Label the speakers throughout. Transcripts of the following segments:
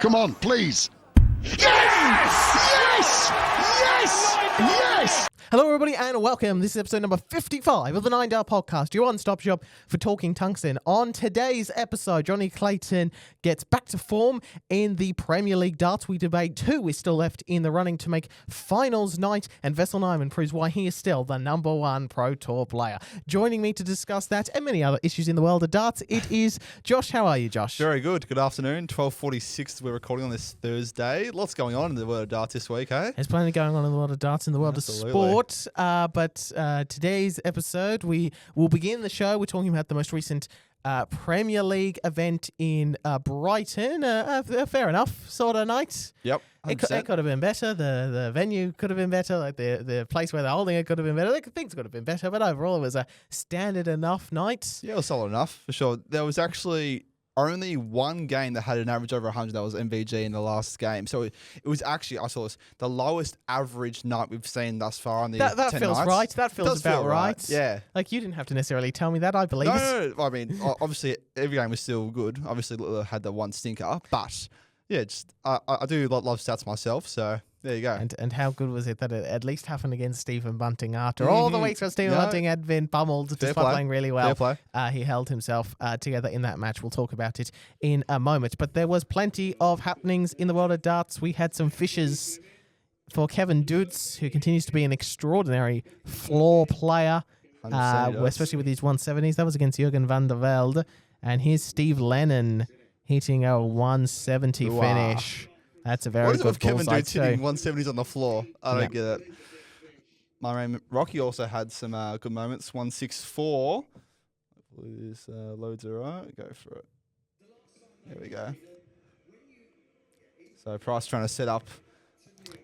Speaker 1: Come on, please. Yes! Yes! Yes! Yes!
Speaker 2: Hello, everybody, and welcome. This is episode number 55 of the 9 Dale Podcast, your one-stop shop for talking tungsten. On today's episode, Jonny Clayton gets back to form in the Premier League darts. We debate who is still left in the running to make finals night, and Devon Nijman proves why he is still the number one Pro Tour player. Joining me to discuss that and many other issues in the world of darts, it is Josh. How are you, Josh?
Speaker 3: Very good. Good afternoon. 12:46. We're recording on this Thursday. Lots going on in the world of darts this week, eh?
Speaker 2: There's plenty going on in the world of darts, in the world of sport. But today's episode, we will begin the show. We're talking about the most recent Premier League event in Brighton. Fair enough sort of night.
Speaker 3: Yep.
Speaker 2: It could have been better. The venue could have been better. Like the place where they're holding it could have been better. Things could have been better. But overall, it was a standard enough night.
Speaker 3: Yeah, it was solid enough, for sure. There was actually only one game that had an average over 100. That was MVG in the last game. So it was actually, I saw this, the lowest average night we've seen thus far on the 10
Speaker 2: That feels
Speaker 3: nights.
Speaker 2: right. That feels about right.
Speaker 3: Yeah.
Speaker 2: Like, you didn't have to necessarily tell me that. I believe it.
Speaker 3: No. I mean, obviously, every game was still good. Obviously, had the one stinker. But, yeah, just I do love stats myself, so there you go.
Speaker 2: And how good was it that it at least happened against Stephen Bunting after all the weeks where Stephen Bunting had been pummeled despite playing really well.
Speaker 3: Fair play.
Speaker 2: He held himself together in that match. We'll talk about it in a moment. But there was plenty of happenings in the world of darts. We had some fishes for Kevin Dutz, who continues to be an extraordinary floor player, especially with his 170s. That was against Jurgen van der Velde. And here's Steve Lennon hitting a 170 finish. That's a very good
Speaker 3: Kevin
Speaker 2: ball
Speaker 3: Dutz hitting 170s on the floor. I don't get it. My man Rocky also had some good moments. 164. Hopefully this loads are right. Go for it. There we go. So Price trying to set up.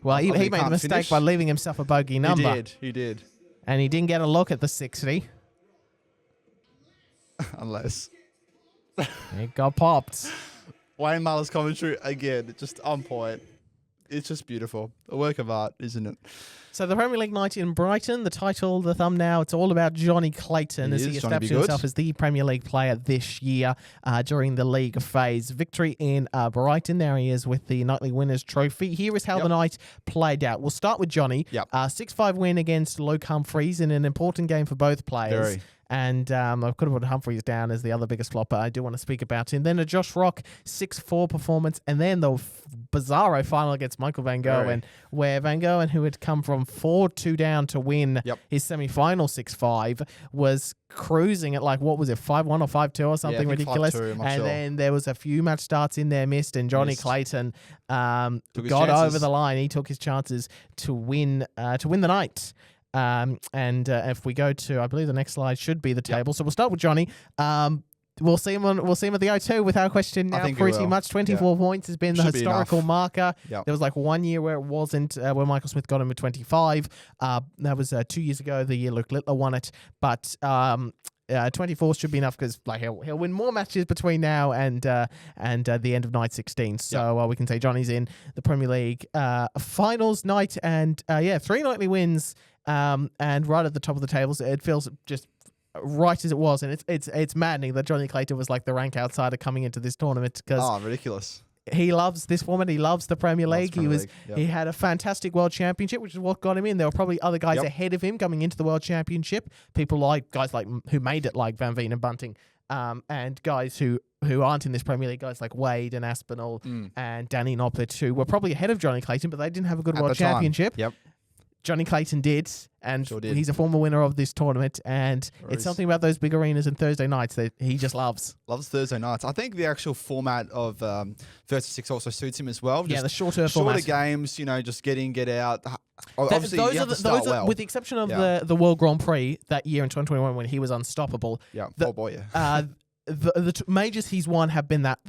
Speaker 2: Well, he made a mistake by leaving himself a bogey number.
Speaker 3: He did.
Speaker 2: And he didn't get a look at the 60.
Speaker 3: Unless.
Speaker 2: It got popped.
Speaker 3: Wayne Muller's commentary, again, just on point. It's just beautiful. A work of art, isn't it?
Speaker 2: So the Premier League night in Brighton, the title, the thumbnail, it's all about Jonny Clayton as he established himself as the Premier League player this year during the league phase. Victory in Brighton. There he is with the nightly winners trophy. Here is how the night played out. We'll start with Jonny. 6-5 win against Luke Humphries in an important game for both players.
Speaker 3: Very.
Speaker 2: And I could have put Humphries down as the other biggest flopper. I do want to speak about him. Then a Josh Rock 6-4 performance, and then the bizarro final against Michael Van Gerwen, where Van Gerwen, who had come from 4-2 down to win his semi-final 6-5, was cruising at 5-1 or 5-2 or something ridiculous. 5-2, then there was a few match starts in there missed, and Jonny Clayton got over the line. He took his chances to win the night. If we go to, I believe the next slide should be the table. So we'll start with Jonny. We'll see him at the O2 with our question now. Pretty much 24 points has been the historical marker. There was 1 year where it wasn't, where Michael Smith got him at 25. That was 2 years ago, the year Luke Littler won it. But 24 should be enough because he'll win more matches between now and the end of night 16. So we can say Jonny's in the Premier League finals night, and 3 nightly wins. And right at the top of the tables, it feels just right as it was, and it's maddening that Jonny Clayton was the rank outsider coming into this tournament because
Speaker 3: ridiculous.
Speaker 2: He loves this format. He loves the Premier League. He had a fantastic World Championship, which is what got him in. There were probably other guys ahead of him coming into the World Championship. People who made it, like Van Veen and Bunting, and guys who aren't in this Premier League, guys like Wade and Aspinall and Danny Noppert, who were probably ahead of Jonny Clayton, but they didn't have a good World Championship.
Speaker 3: Yep.
Speaker 2: Jonny Clayton did, and he's a former winner of this tournament, and it's something about those big arenas and Thursday nights that he just loves.
Speaker 3: Loves Thursday nights. I think the actual format of first to six also suits him as well.
Speaker 2: Just the shorter
Speaker 3: games, just get in, get out. Obviously,
Speaker 2: those are, with the exception of the World Grand Prix that year in 2021 when he was unstoppable.
Speaker 3: Yeah,
Speaker 2: the majors he's won have been that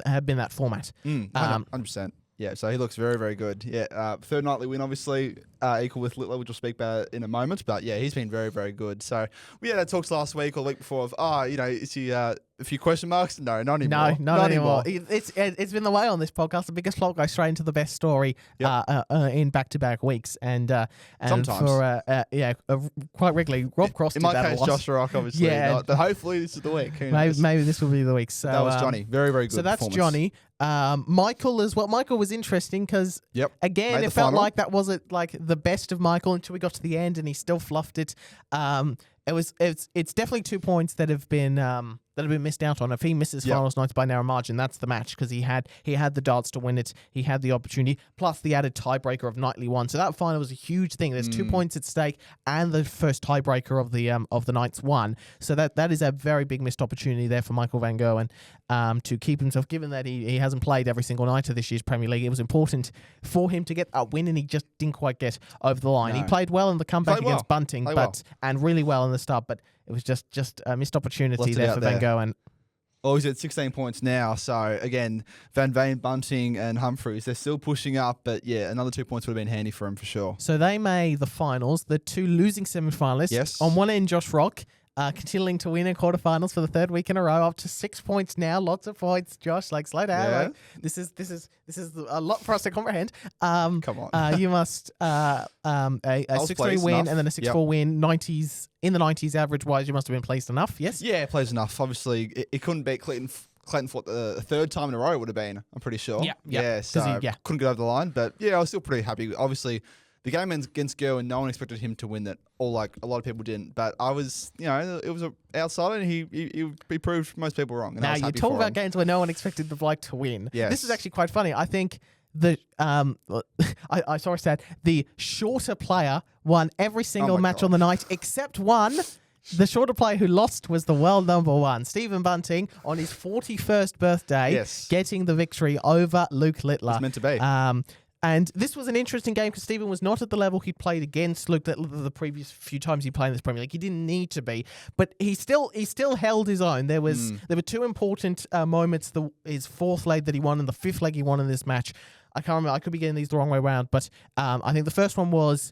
Speaker 2: format.
Speaker 3: 100%. Yeah, so he looks very, very good. Yeah, third nightly win, obviously, equal with Littler, which we'll speak about in a moment. But yeah, he's been very, very good. So we had talks last week or the week before of, is he a few question marks? No, not anymore.
Speaker 2: No, not anymore. It's been the way on this podcast. The biggest flop goes straight into the best story in back-to-back weeks. And
Speaker 3: sometimes.
Speaker 2: Quite regularly, Rob Cross did that a lot.
Speaker 3: In my case, Josh Rock, obviously. But hopefully this is the week.
Speaker 2: Maybe this will be the week. So
Speaker 3: that was Jonny. Very, very good.
Speaker 2: So that's Jonny. Michael as well. Michael was interesting because again,
Speaker 3: Made
Speaker 2: it
Speaker 3: the
Speaker 2: felt
Speaker 3: final.
Speaker 2: like that wasn't like the best of Michael until we got to the end, and he still fluffed it. It's definitely 2 points that have been missed out on. If he misses finals nights by narrow margin, that's the match because he had the darts to win it. He had the opportunity, plus the added tiebreaker of nightly one. So that final was a huge thing. There's 2 points at stake and the first tiebreaker of the night's one. So that is a very big missed opportunity there for Michael van Gerwen to keep himself. Given that he hasn't played every single night of this year's Premier League, it was important for him to get a win, and he just didn't quite get over the line.
Speaker 3: No.
Speaker 2: He played well in the comeback against Bunting,
Speaker 3: Played
Speaker 2: and really well in the start, but it was just a missed opportunity
Speaker 3: Left it
Speaker 2: there
Speaker 3: out
Speaker 2: for
Speaker 3: there.
Speaker 2: Van Gerwen.
Speaker 3: Oh, he's at 16 points now. So, again, Van Veen, Bunting and Humphreys, they're still pushing up. But, yeah, another 2 points would have been handy for him for sure.
Speaker 2: So they made the finals, the two losing semi-finalists.
Speaker 3: Yes.
Speaker 2: On one end, Josh Rock, continuing to win in quarterfinals for the third week in a row, up to 6 points now. Lots of points, Josh. Like, slow down.
Speaker 3: Yeah.
Speaker 2: Like, this is a lot for us to comprehend.
Speaker 3: Come on.
Speaker 2: You must a 6-3
Speaker 3: placed
Speaker 2: win
Speaker 3: enough.
Speaker 2: and then a 6-4 win. 90s in the 90s average wise, you must have been placed enough. Yes.
Speaker 3: Yeah, plays enough. Obviously, it couldn't beat Clayton for the third time in a row it would have been, I'm pretty sure.
Speaker 2: Yeah.
Speaker 3: So
Speaker 2: He
Speaker 3: couldn't get over the line. But, yeah, I was still pretty happy. Obviously, the game against Gerwin, no one expected him to win that, or like a lot of people didn't. But I was, it was an outsider, and he proved most people wrong. And I
Speaker 2: Now
Speaker 3: was
Speaker 2: you
Speaker 3: happy
Speaker 2: talk
Speaker 3: for
Speaker 2: about
Speaker 3: him.
Speaker 2: games where no one expected the Blake to win.
Speaker 3: Yes.
Speaker 2: This is actually quite funny. I think I saw a stat. The shorter player won every single
Speaker 3: my
Speaker 2: match
Speaker 3: God.
Speaker 2: on the night except one. The shorter player who lost was the world number one, Stephen Bunting, on his 41st birthday,
Speaker 3: Yes.
Speaker 2: getting the victory over Luke Littler.
Speaker 3: It's meant to be.
Speaker 2: And this was an interesting game because Stephen was not at the level he'd played against Luke Littler the previous few times he played in this Premier League. He didn't need to be, but he still held his own. There were two important moments: his fourth leg that he won and the fifth leg he won in this match. I can't remember. I could be getting these the wrong way around, but I think the first one was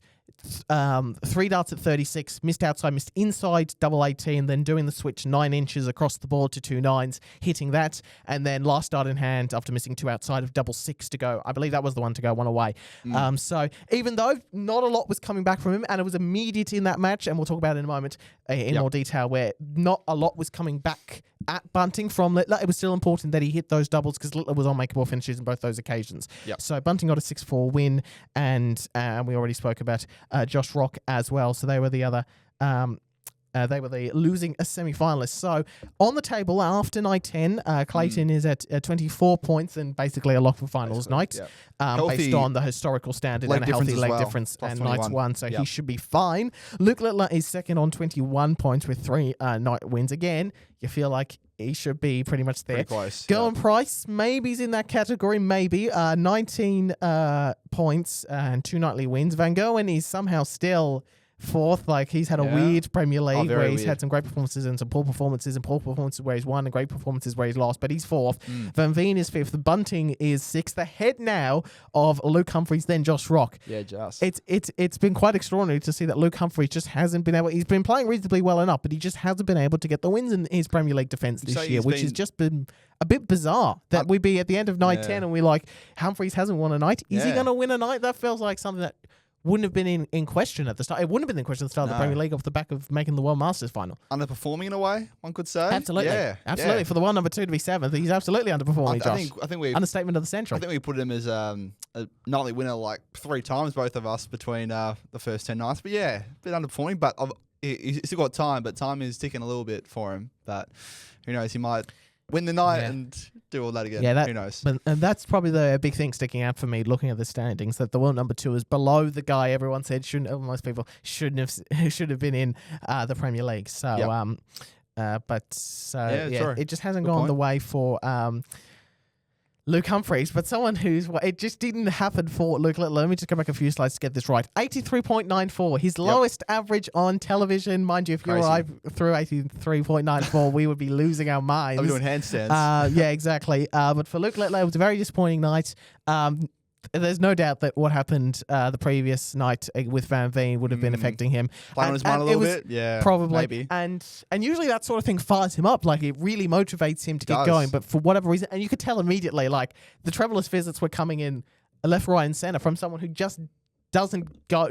Speaker 2: 3 darts at 36, missed outside, missed inside, double 18, then doing the switch 9 inches across the board to 2 9s, hitting that, and then last dart in hand after missing 2 outside of double 6 to go. I believe that was the one to go, 1 away. So even though not a lot was coming back from him, and it was immediate in that match, and we'll talk about it in a moment in more detail, where not a lot was coming back at Bunting from Littler, it was still important that he hit those doubles because Littler was on makeable finishes in both those occasions. So Bunting got a 6-4 win, and we already spoke about Josh Rock as well. So they were the other. They were the losing semi-finalists. So on the table after night 10, Clayton is at 24 points and basically a lock for finals night, based on the historical standard and a healthy leg difference and nights one. So he should be fine. Luke Littler is second on 21 points with 3 night wins. Again, you feel like he should be pretty much there.
Speaker 3: Pretty close.
Speaker 2: Gerwin Price, maybe he's in that category, maybe. 19 points and 2 nightly wins. Van Gerwen is somehow still fourth. Like, he's had a weird Premier League where he's had some great performances and some poor performances, and poor performances where he's won and great performances where he's lost, but he's fourth. Van Veen is fifth. Bunting is sixth. Ahead now of Luke Humphreys, then Josh Rock.
Speaker 3: Yeah, just.
Speaker 2: It's been quite extraordinary to see that Luke Humphreys just hasn't been able. He's been playing reasonably well enough, but he just hasn't been able to get the wins in his Premier League defence this year, which has just been a bit bizarre. That we'd be at the end of night 10 and we're like, Humphreys hasn't won a night. Is he going to win a night? That feels like something that wouldn't have been in question at the start. It wouldn't have been in question at the start of the Premier League off the back of making the World Masters final.
Speaker 3: Underperforming in a way, one could say.
Speaker 2: Absolutely.
Speaker 3: Yeah.
Speaker 2: Absolutely. For the one number 2 to be 7th, he's absolutely underperforming, Josh.
Speaker 3: I think we
Speaker 2: Understatement of the century.
Speaker 3: I think we put him as a nightly winner like 3 times, both of us, between the first 10 nights. But yeah, a bit underperforming, but he's still got time, but time is ticking a little bit for him. But who knows, he might win the night and do all that again.
Speaker 2: Yeah,
Speaker 3: who knows?
Speaker 2: And that's probably the big thing sticking out for me looking at the standings, that the world number 2 is below the guy everyone said most people should have been in the Premier League. So it just hasn't gone the way for Luke Humphreys, but someone it just didn't happen for Luke Littler. Let me just go back a few slides to get this right. 83.94, his lowest average on television. Mind you, if you or I threw 83.94, we would be losing our minds.
Speaker 3: I'm doing handstands.
Speaker 2: Yeah, exactly. But for Luke Littler, it was a very disappointing night. There's no doubt that what happened the previous night with Van Veen would have been affecting him.
Speaker 3: Playing on his mind a little bit? Yeah,
Speaker 2: probably.
Speaker 3: maybe.
Speaker 2: And usually that sort of thing fires him up. Like, it really motivates him to get going. But for whatever reason, and you could tell immediately, like, the trebleless visits were coming in left, right, and centre from someone who just doesn't go,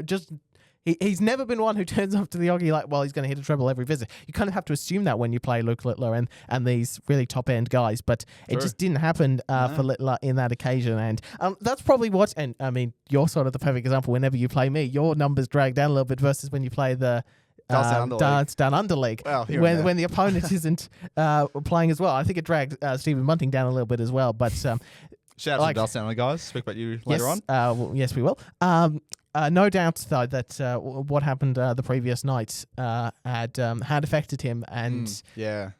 Speaker 2: He's never been one who turns up to the Oggy like, well, he's going to hit a treble every visit. You kind of have to assume that when you play Luke Littler and these really top-end guys, but it just didn't happen for Littler in that occasion. And that's probably what, and I mean, you're sort of the perfect example. Whenever you play me, your numbers drag down a little bit versus when you play the Dance Down Under League.
Speaker 3: Well,
Speaker 2: when the opponent isn't playing as well. I think it dragged Stephen Bunting down a little bit as well, but...
Speaker 3: Shout out to the Dance Down Under guys. Speak about you later on.
Speaker 2: Yes, we will. No doubt, though, that what happened the previous night had affected him, and it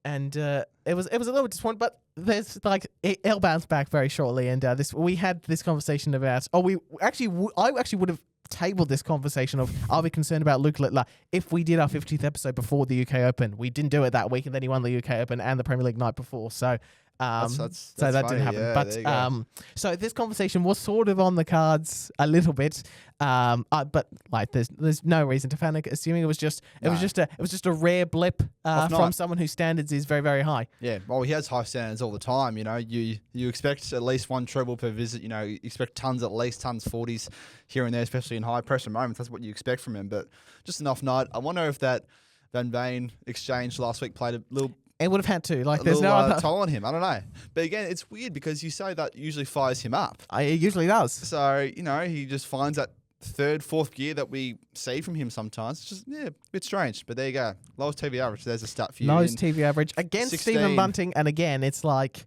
Speaker 2: was a little disappointing. But there's it'll bounce back very shortly. And we had this conversation about. I actually would have tabled this conversation of, are we concerned about Luke Littler if we did our 50th episode before the UK Open? We didn't do it that week, and then he won the UK Open and the Premier League night before. So. So that didn't happen. Yeah, but so this conversation was sort of on the cards a little bit. But there's no reason to panic, assuming it was just a rare blip from someone whose standards is very, very high.
Speaker 3: Yeah, well, he has high standards all the time. You know, you expect at least one treble per visit. You know, you expect tons, 40s here and there, especially in high pressure moments. That's what you expect from him. But just an off night. I wonder if that Van Veen exchange last week played a little.
Speaker 2: It would have had to. There's no other
Speaker 3: toll on him. I don't know. But again, it's weird because you say that usually fires him up.
Speaker 2: It usually does.
Speaker 3: So, he just finds that third, fourth gear that we see from him sometimes. It's just, a bit strange. But there you go. Lowest TV average. There's a stat for you.
Speaker 2: Lowest TV average against
Speaker 3: 16.
Speaker 2: Stephen Bunting. And again, it's like,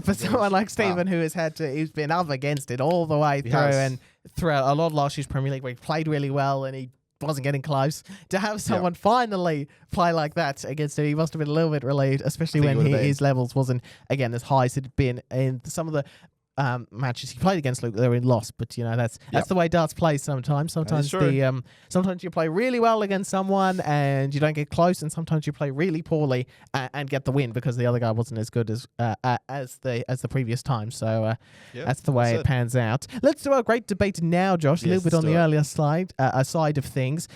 Speaker 2: for someone like Stephen who's been up against it all the way through and throughout a lot of last year's Premier League where he played really well and he wasn't getting close, to have someone finally play like that against him, he must have been a little bit relieved, especially when his levels wasn't again as high as it had been in some of the matches he played against Luke. They were in loss, but that's the way darts plays sometimes. Sometimes sometimes you play really well against someone and you don't get close, and sometimes you play really poorly and get the win because the other guy wasn't as good as the previous time. So that's the way it pans out. Let's do our great debate now, Josh. A little bit on the earlier side of things.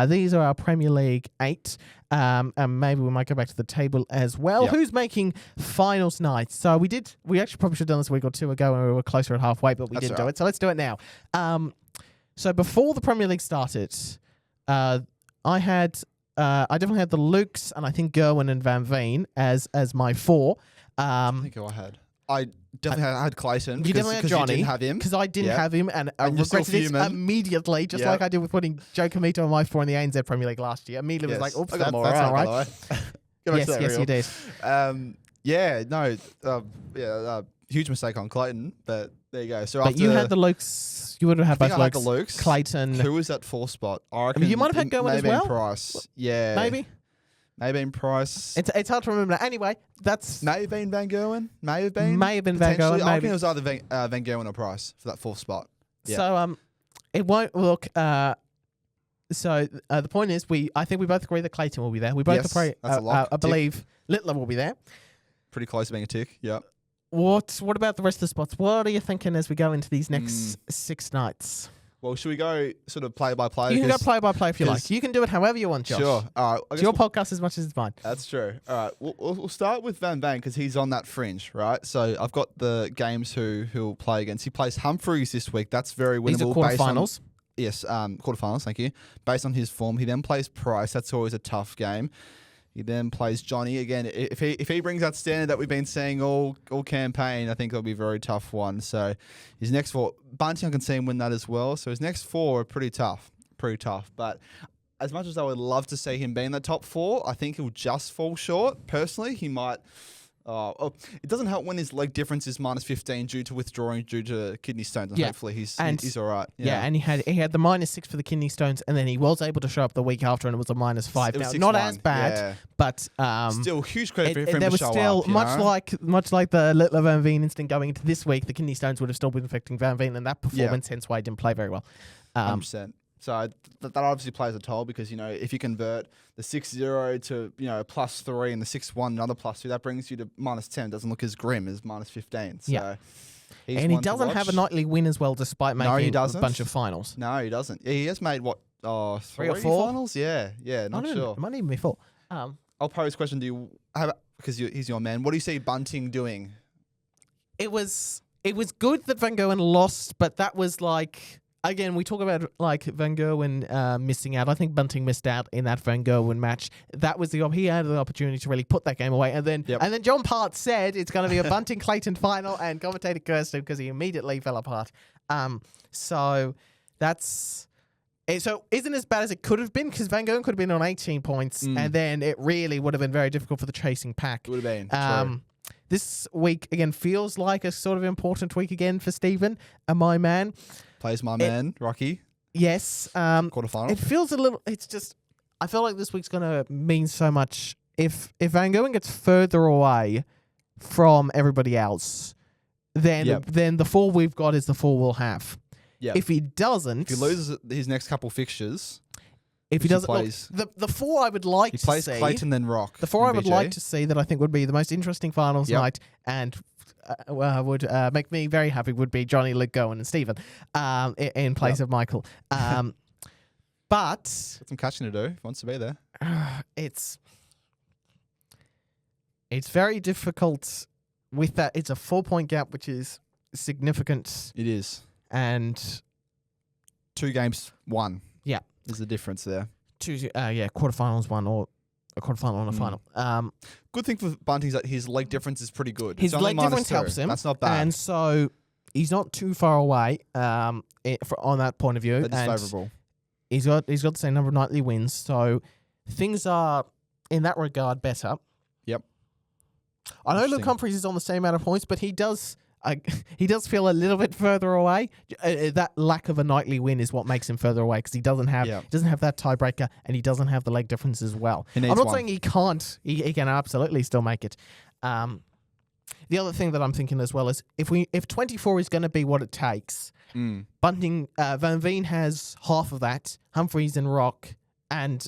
Speaker 2: These are our Premier League 8. And maybe we might go back to the table as well. Yep. Who's making finals night? So we actually probably should have done this a week or two ago when we were closer at halfway, but we didn't do it. So let's do it now. So before the Premier League started, I definitely had the Lukes and I think Gerwin and Van Veen as my 4.
Speaker 3: I think who I had. I definitely had Clayton.
Speaker 2: You definitely had Jonny.
Speaker 3: You didn't have him.
Speaker 2: Because I didn't have him, and I regretted it immediately, just like I did with putting Joe Comito on my 4 in the ANZ Premier League last year. Immediately was like, oops, I'm all right. Yes, you did.
Speaker 3: Huge mistake on Clayton, but there you go. So
Speaker 2: but you had the Lukes. You would have had both
Speaker 3: Lukes.
Speaker 2: Clayton.
Speaker 3: Who was that 4th spot? I
Speaker 2: mean, you might have had Gerwin as well.
Speaker 3: Price. Yeah. Maybe in Price.
Speaker 2: It's hard to remember. Anyway, that's...
Speaker 3: May have been Van Gerwen. May have been
Speaker 2: Van Gerwen.
Speaker 3: I think it was either Van Gerwen or Price for that 4th spot. Yeah.
Speaker 2: So it won't look... So the point is, I think we both agree that Clayton will be there. We both agree, I believe Littler will be there.
Speaker 3: Pretty close to being a tick, yeah.
Speaker 2: What about the rest of the spots? What are you thinking as we go into these next 6 nights?
Speaker 3: Well, should we go sort of play by play?
Speaker 2: You can go play by play if you like. You can do it however you want, Josh.
Speaker 3: Sure. All right.
Speaker 2: It's your podcast as much as it's mine.
Speaker 3: That's true. All right. We'll start with Van Veen because he's on that fringe, right? So I've got the games who'll play against. He plays Humphreys this week. That's very winnable.
Speaker 2: These are quarterfinals.
Speaker 3: Yes, quarterfinals. Thank you. Based on his form, he then plays Price. That's always a tough game. He then plays Jonny again. If he brings that standard that we've been seeing all campaign, I think it'll be a very tough one. So his next 4, Bunting, I can see him win that as well. So his next 4 are pretty tough. But as much as I would love to see him be in the top 4, I think he'll just fall short. Personally, he might. It doesn't help when his leg difference is -15 due to withdrawing due to kidney stones. And hopefully he's all right.
Speaker 2: Yeah, and he had the -6 for the kidney stones, and then he was able to show up the week after, and it was a -5. Now, not as bad, but
Speaker 3: still huge credit for him
Speaker 2: there
Speaker 3: to
Speaker 2: was
Speaker 3: show
Speaker 2: still
Speaker 3: up.
Speaker 2: Much like the Littler Van Veen incident going into this week, the kidney stones would have still been affecting Van Veen in that performance. Hence why he didn't play very well.
Speaker 3: 100%. So that obviously plays a toll because, if you convert the 6-0 to, +3 and the 6-1 another +2, that brings you to -10. It doesn't look as grim as -15. So
Speaker 2: and he doesn't have a nightly win as well, despite making a bunch of finals.
Speaker 3: No, he doesn't. He has made, 3
Speaker 2: or 4
Speaker 3: finals? Yeah, not sure.
Speaker 2: It might even be 4.
Speaker 3: I'll pose a question to you, because he's your man. What do you see Bunting doing?
Speaker 2: It was good that Van Gerwen lost, but that was like... again, we talk about like Van Gerwen missing out. I think Bunting missed out in that Van Gerwen match. That was he had the opportunity to really put that game away. And then John Part said it's going to be a Bunting Clayton final, and commentator cursed him because he immediately fell apart. So that's. So isn't as bad as it could have been, because Van Gerwen could have been on 18 points, and then it really would have been very difficult for the chasing pack.
Speaker 3: Would have been.
Speaker 2: This week, again, feels like a sort of important week again for Stephen, my man.
Speaker 3: Plays my man, Rocky.
Speaker 2: Yes.
Speaker 3: Quarterfinal.
Speaker 2: It feels a little... It's just... I feel like this week's going to mean so much. If Van Gerwen gets further away from everybody else, then the 4 we've got is the 4 we'll have.
Speaker 3: Yeah.
Speaker 2: If he doesn't...
Speaker 3: If he loses his next couple fixtures...
Speaker 2: If he doesn't... the 4 I would like to see...
Speaker 3: He plays Clayton, then Rock.
Speaker 2: The 4 I would like to see that I think would be the most interesting finals night and would make me very happy would be Jonny, Luke, Gowan and Stephen in place of Michael. But...
Speaker 3: Got some catching to do if he wants to be there.
Speaker 2: It's very difficult with that. It's a 4-point gap, which is significant.
Speaker 3: It is.
Speaker 2: And
Speaker 3: 2 games, 1.
Speaker 2: Yeah.
Speaker 3: Is the difference there.
Speaker 2: Quarterfinals 1 or a quarterfinal and a final.
Speaker 3: Good thing for Bunting is that his leg difference is pretty good.
Speaker 2: His leg difference helps him.
Speaker 3: That's not bad.
Speaker 2: And so he's not too far away on that point of view.
Speaker 3: That is favourable.
Speaker 2: He's got the same number of nightly wins, so things are, in that regard, better.
Speaker 3: Yep.
Speaker 2: I know Luke Humphries is on the same amount of points, but he does feel a little bit further away. That lack of a nightly win is what makes him further away, because he doesn't have that tiebreaker, and he doesn't have the leg difference as well. I'm not saying he can't. He can absolutely still make it. The other thing that I'm thinking as well is if 24 is going to be what it takes, Bunting Van Veen has half of that. Humphries and Rock and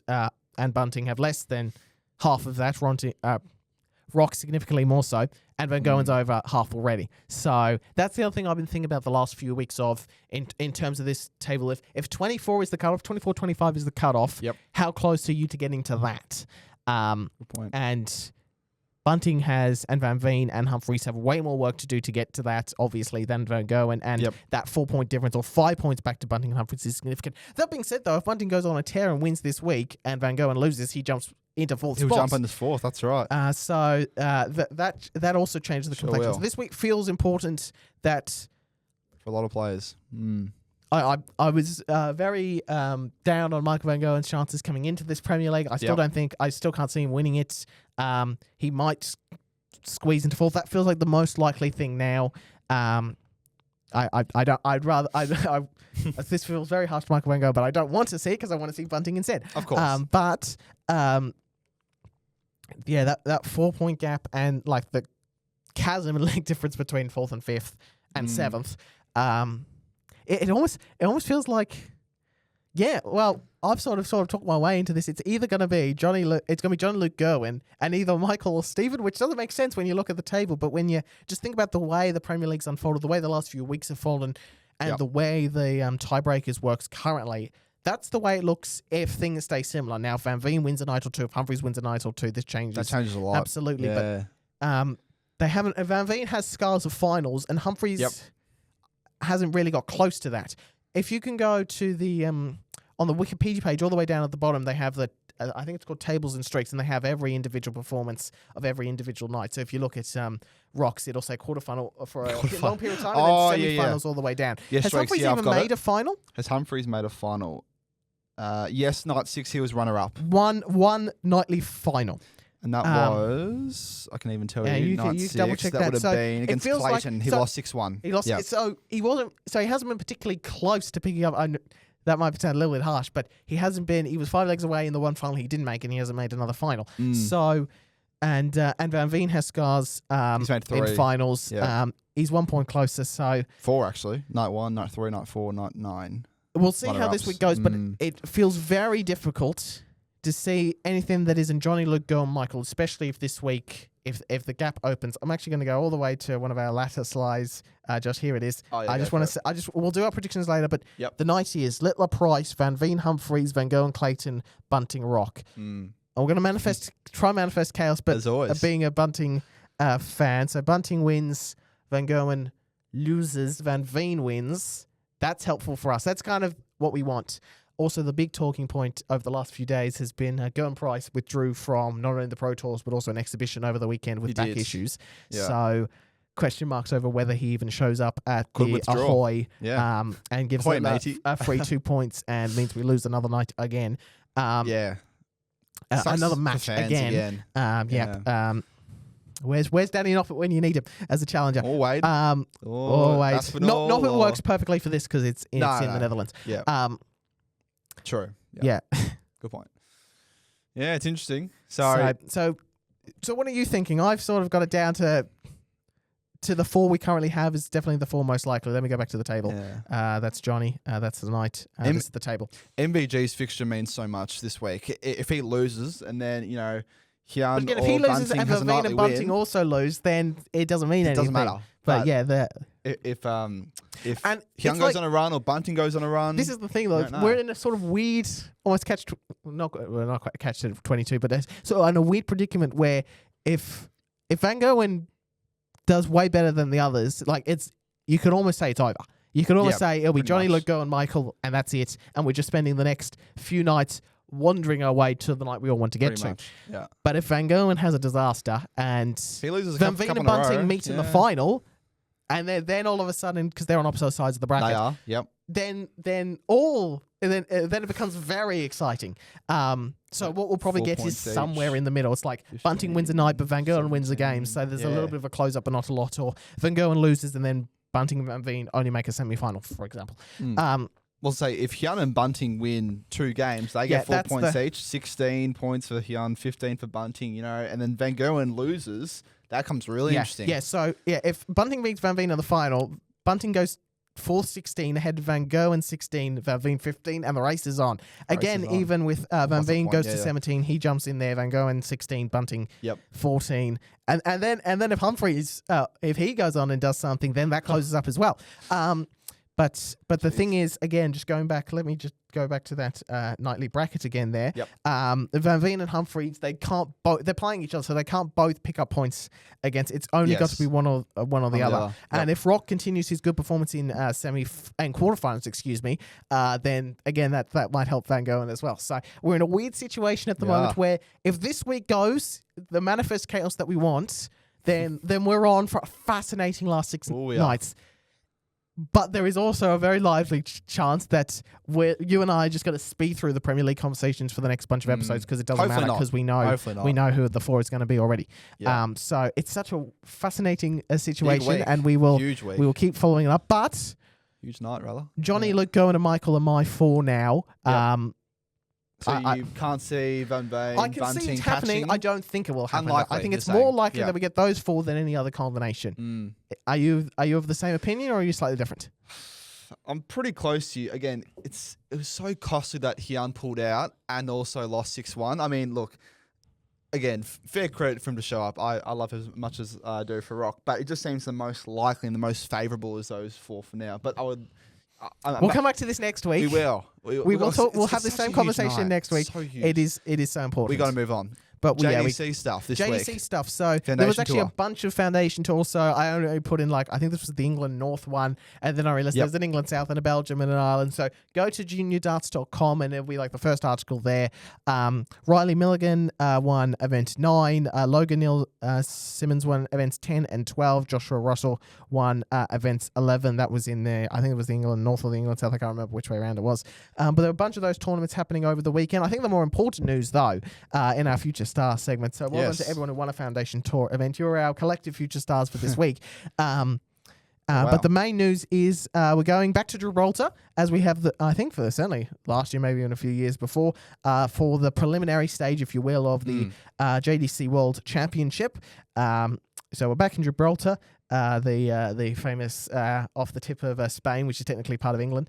Speaker 2: Bunting have less than half of that. Rock significantly more so, and Van Gerwen's over half already. So that's the other thing I've been thinking about the last few weeks of in terms of this table. If 24 is the cutoff, 24-25 is the cutoff, how close are you to getting to that?
Speaker 3: Good point.
Speaker 2: And Bunting and Van Veen and Humphries have way more work to do to get to that, obviously, than Van Gerwen. And that 4-point difference, or 5 points back to Bunting and Humphries, is significant. That being said, though, if Bunting goes on a tear and wins this week and Van Gerwen loses, he jumps into 4th spot.
Speaker 3: He'll jump into 4th, that's right.
Speaker 2: So that also changes the complexion. So this week feels important that...
Speaker 3: For a lot of players.
Speaker 2: I was very down on Michael Van Gerwen's chances coming into this Premier League. I still can't see him winning it. He might squeeze into 4th. That feels like the most likely thing now. This feels very harsh to Michael Van Gerwen, but I don't want to see it because I want to see Bunting instead.
Speaker 3: Of course.
Speaker 2: That 4-point gap and like the chasm and leg difference between 4th and 5th and 7th. It almost feels like, I've sort of talked my way into this. It's either going to be Jonny Luke Gerwen and either Michael or Stephen, which doesn't make sense when you look at the table. But when you just think about the way the Premier League's unfolded, the way the last few weeks have fallen, and the way the tiebreakers works currently, that's the way it looks if things stay similar. Now, if Van Veen wins a night or two, if Humphries wins a night or two, this changes.
Speaker 3: That changes a lot.
Speaker 2: Absolutely. Yeah. But they haven't. Van Veen has scars of finals, and Humphries hasn't really got close to that. If you can go to the on the Wikipedia page all the way down at the bottom, they have the I think it's called tables and streaks, and they have every individual performance of every individual night. So if you look at Rocks, it'll say quarterfinal for a long period of time, and then semi-finals all the way down.
Speaker 3: Yes,
Speaker 2: has Humphries even made a final?
Speaker 3: Has Humphries made a final? Yes, night 6 he was runner-up.
Speaker 2: One nightly final.
Speaker 3: And that was, I can even tell you, night 6.
Speaker 2: Double check
Speaker 3: that would have been against Clayton. He lost 6-1.
Speaker 2: He lost.
Speaker 3: Yep.
Speaker 2: So he hasn't been particularly close to picking up. That might sound a little bit harsh, but he hasn't been. He was 5 legs away in the one final he didn't make, and he hasn't made another final. So, and Van Veen has scars
Speaker 3: He's made 3
Speaker 2: in finals.
Speaker 3: Yeah.
Speaker 2: He's 1 point closer. So
Speaker 3: 4 actually. Night 1, night 3, night 4, night 9.
Speaker 2: We'll see how this week goes, but it feels very difficult to see anything that isn't Jonny, Luke, Go, and Michael, especially if this week, if the gap opens. I'm actually going to go all the way to one of our latter slides. Josh, here it is. I just want to we'll do our predictions later, but the night is Littler, Price, Van Veen, Humphries, Van Gerwen, Clayton, Bunting, Rock. And we're going to try manifest chaos, but being a Bunting fan. So Bunting wins, Van Gerwen loses, Van Veen wins, that's helpful for us. That's kind of what we want. Also, the big talking point over the last few days has been Gerwyn Price withdrew from not only the Pro Tours but also an exhibition over the weekend with back issues.
Speaker 3: Yeah.
Speaker 2: So question marks over whether he even shows up at
Speaker 3: Could
Speaker 2: the
Speaker 3: withdraw.
Speaker 2: Ahoy
Speaker 3: Yeah.
Speaker 2: and gives
Speaker 3: Ahoy,
Speaker 2: them
Speaker 3: matey.
Speaker 2: a free 2 points and means we lose another night again.
Speaker 3: Yeah. Sucks
Speaker 2: Another
Speaker 3: for
Speaker 2: match
Speaker 3: fans
Speaker 2: again.
Speaker 3: Yeah.
Speaker 2: Where's Danny Noppert when you need him as a challenger?
Speaker 3: Or Wade.
Speaker 2: Always.
Speaker 3: Aspinall,
Speaker 2: Noppert works perfectly for this because it's in the Netherlands.
Speaker 3: Yeah. True.
Speaker 2: Yeah.
Speaker 3: Good point. Yeah, it's interesting. So
Speaker 2: what are you thinking? I've sort of got it down to the 4 we currently have is definitely the 4 most likely. Let me go back to the table.
Speaker 3: Yeah.
Speaker 2: That's Johnny. That's the night. This is the table.
Speaker 3: MVG's fixture means so much this week. If he loses and then, Hyun
Speaker 2: Again, if
Speaker 3: or
Speaker 2: he loses
Speaker 3: Bunting
Speaker 2: and
Speaker 3: has a
Speaker 2: Verveen
Speaker 3: nightly
Speaker 2: and Bunting
Speaker 3: win,
Speaker 2: also lose, then it doesn't mean anything.
Speaker 3: doesn't matter.
Speaker 2: But yeah,
Speaker 3: if
Speaker 2: and
Speaker 3: Hyun
Speaker 2: it's
Speaker 3: goes on a run or Bunting goes on a run,
Speaker 2: this is the thing though. We're in a sort of weird, almost not quite catch 22, but so in a weird predicament where if Van Gerwen does way better than the others, like you could almost say it's over. You could almost say it'll be Johnny, Luke, and Michael, and that's it. And we're just spending the next few nights wandering our way to the night we all want to get to.
Speaker 3: Yeah.
Speaker 2: But if Van Gerwen has a disaster and
Speaker 3: he loses
Speaker 2: Van Veen and Bunting meets in the final, and then all of a sudden, because they're on opposite sides of the bracket,
Speaker 3: they are. Yep.
Speaker 2: then it becomes very exciting. So what we'll probably
Speaker 3: 4
Speaker 2: get is
Speaker 3: points
Speaker 2: somewhere
Speaker 3: each.
Speaker 2: in the middle. It's like
Speaker 3: 15,
Speaker 2: Bunting wins a night, but Van Gerwen wins a game. So there's a little bit of a close-up, but not a lot. Or Van Gerwen loses, and then Bunting and Van Veen only make a semi-final, for example.
Speaker 3: We'll say if Hyun and Bunting win 2 games, they get 4 points each. 16 points for Hyun, 15 for Bunting, and then Van Gerwen loses. That comes really interesting.
Speaker 2: Yeah, so if Bunting beats Van Veen in the final, Bunting goes 4-16 ahead of Van Gerwen 16, Van Veen 15, and the race is on. Again, even with Van Veen goes to 17, he jumps in there, Van Gerwen 16, Bunting 14. And then if Humphreys, if he goes on and does something, then that closes up as well. But the thing is, again, just going back, let me just go back to that nightly bracket again there.
Speaker 3: Yep.
Speaker 2: Van Veen and Humphreys, they're playing each other, so they can't both pick up points against. It's only got to be one or the other. And if Rock continues his good performance in semi and quarterfinals, then again that might help Van Gerwen as well. So we're in a weird situation at the moment where if this week goes the manifest chaos that we want, then we're on for a fascinating last 6 nights. But there is also a very lively chance that you and I are just going to speed through the Premier League conversations for the next bunch of episodes because it doesn't matter because we know who the 4 is going to be already. Yeah. So it's such a fascinating situation, and we will keep following it up. But
Speaker 3: huge night, rather.
Speaker 2: Johnny, Luke, Gerwyn, and Michael are my 4 now.
Speaker 3: Yep. So you can't see Van Veen,
Speaker 2: I can see it happening. I don't think it will happen.
Speaker 3: Unlikely,
Speaker 2: I think it's more likely that we get those 4 than any other combination. Are you of the same opinion, or are you slightly different?
Speaker 3: I'm pretty close to you. Again, it was so costly that Hyun pulled out and also lost 6-1. I mean, look, again, fair credit for him to show up. I love as much as I do for Rock, but it just seems the most likely and the most favourable is those 4 for now. But we'll
Speaker 2: come back to this next week.
Speaker 3: We will.
Speaker 2: We will talk. We'll have the same conversation next week.
Speaker 3: So huge.
Speaker 2: It is so important.
Speaker 3: We got to move on.
Speaker 2: But
Speaker 3: JDC stuff this week.
Speaker 2: JDC stuff. So there was actually a bunch of Foundation tours. So I only put in I think this was the England North one. And then I realized there's an England South and a Belgium and an Ireland. So go to juniordarts.com and it'll be the first article there. Riley Milligan won event 9. Logan Neil Simmons won events 10 and 12. Joshua Russell won events 11. That was in there. I think it was the England North or the England South. I can't remember which way around it was. But there were a bunch of those tournaments happening over the weekend. I think the more important news, though, in our Future Star segment. So well done to everyone who won a Foundation Tour event. You're our collective Future Stars for this week. But the main news is we're going back to Gibraltar, as we have, I think, for certainly last year, maybe even a few years before, for the preliminary stage, if you will, of the JDC World Championship. So we're back in Gibraltar, the famous off the tip of Spain, which is technically part of England.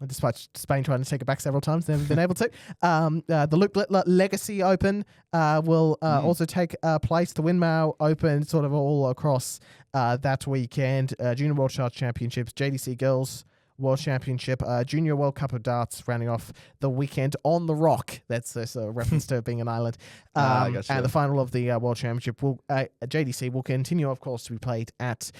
Speaker 2: Despite Spain trying to take it back several times, never been able to. The Luke Littler Legacy Open will also take place. The Windmill Open, sort of all across that weekend. Junior World Chart Championships, JDC Girls World Championship, Junior World Cup of Darts, rounding off the weekend on the Rock. That's a reference to being an island. And the final of the World Championship, JDC, will continue, of course, to be played at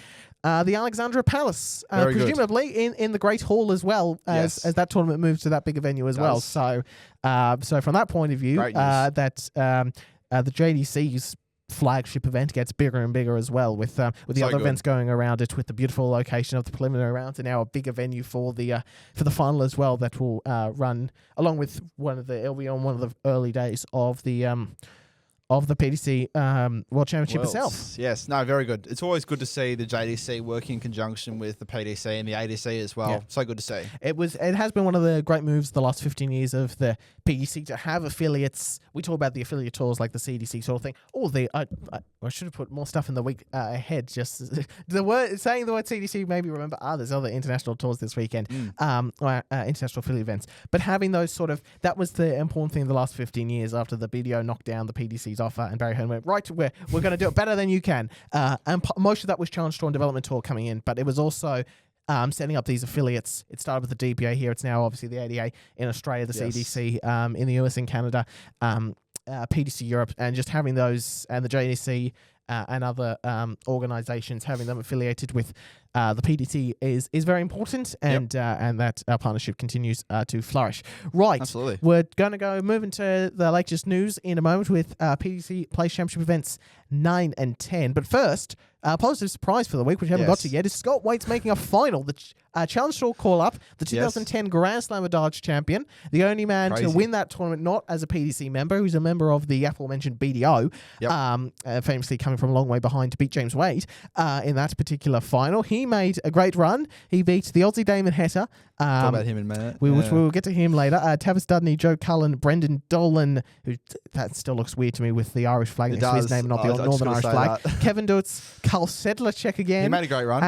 Speaker 2: the Alexandra Palace,
Speaker 3: Very good.
Speaker 2: presumably in the Great Hall as well, as that tournament moves to that bigger venue as well. So from that point of view, the JDC's flagship event gets bigger and bigger as well, with the other events going around it, with the beautiful location of the preliminary rounds, and now a bigger venue for the final as well, that will run along with it'll be on one of the early days of the PDC World Championship itself.
Speaker 3: Yes, no, very good. It's always good to see the JDC working in conjunction with the PDC and the ADC as well. Yeah. So good to see. It
Speaker 2: has been one of the great moves the last 15 years of the PDC to have affiliates. We talk about the affiliate tours like the CDC sort of thing. I should have put more stuff in the week ahead. Just saying the word CDC made me remember. There's other international tours this weekend, international affiliate events. But having those that was the important thing in the last 15 years after the BDO knocked down the PDC's offer, and Barry Hearn went, right, we're going to do it better than you can. And most of that was Challenge Tour and Development Tour coming in, but it was also setting up these affiliates. It started with the DPA here. It's now obviously the ADA in Australia, the CDC in the US and Canada, PDC Europe, and just having those, and the JDC and other organizations, having them affiliated with the PDC is very important, and that our partnership continues to flourish. Right.
Speaker 3: Absolutely.
Speaker 2: We're going to move into the latest news in a moment with PDC Place Championship events 9 and 10. But first, a positive surprise for the week, which we haven't got to yet, is Scott Waits making a final. The Challenge Tour call-up, the 2010 Grand Slam of Darts champion, the only man to win that tournament not as a PDC member, who's a member of the aforementioned BDO, famously coming from a long way behind to beat James Wade in that particular final. He made a great run. He beat the Aussie Damon Heta.
Speaker 3: Talk about him in a minute.
Speaker 2: Which we will get to him later. Tavis Dudney, Joe Cullen, Brendan Dolan, who that still looks weird to me with the Irish flag next to his name, not the Northern Irish flag. Kevin Dutz, Carl Sedlacek again.
Speaker 3: He made a great run.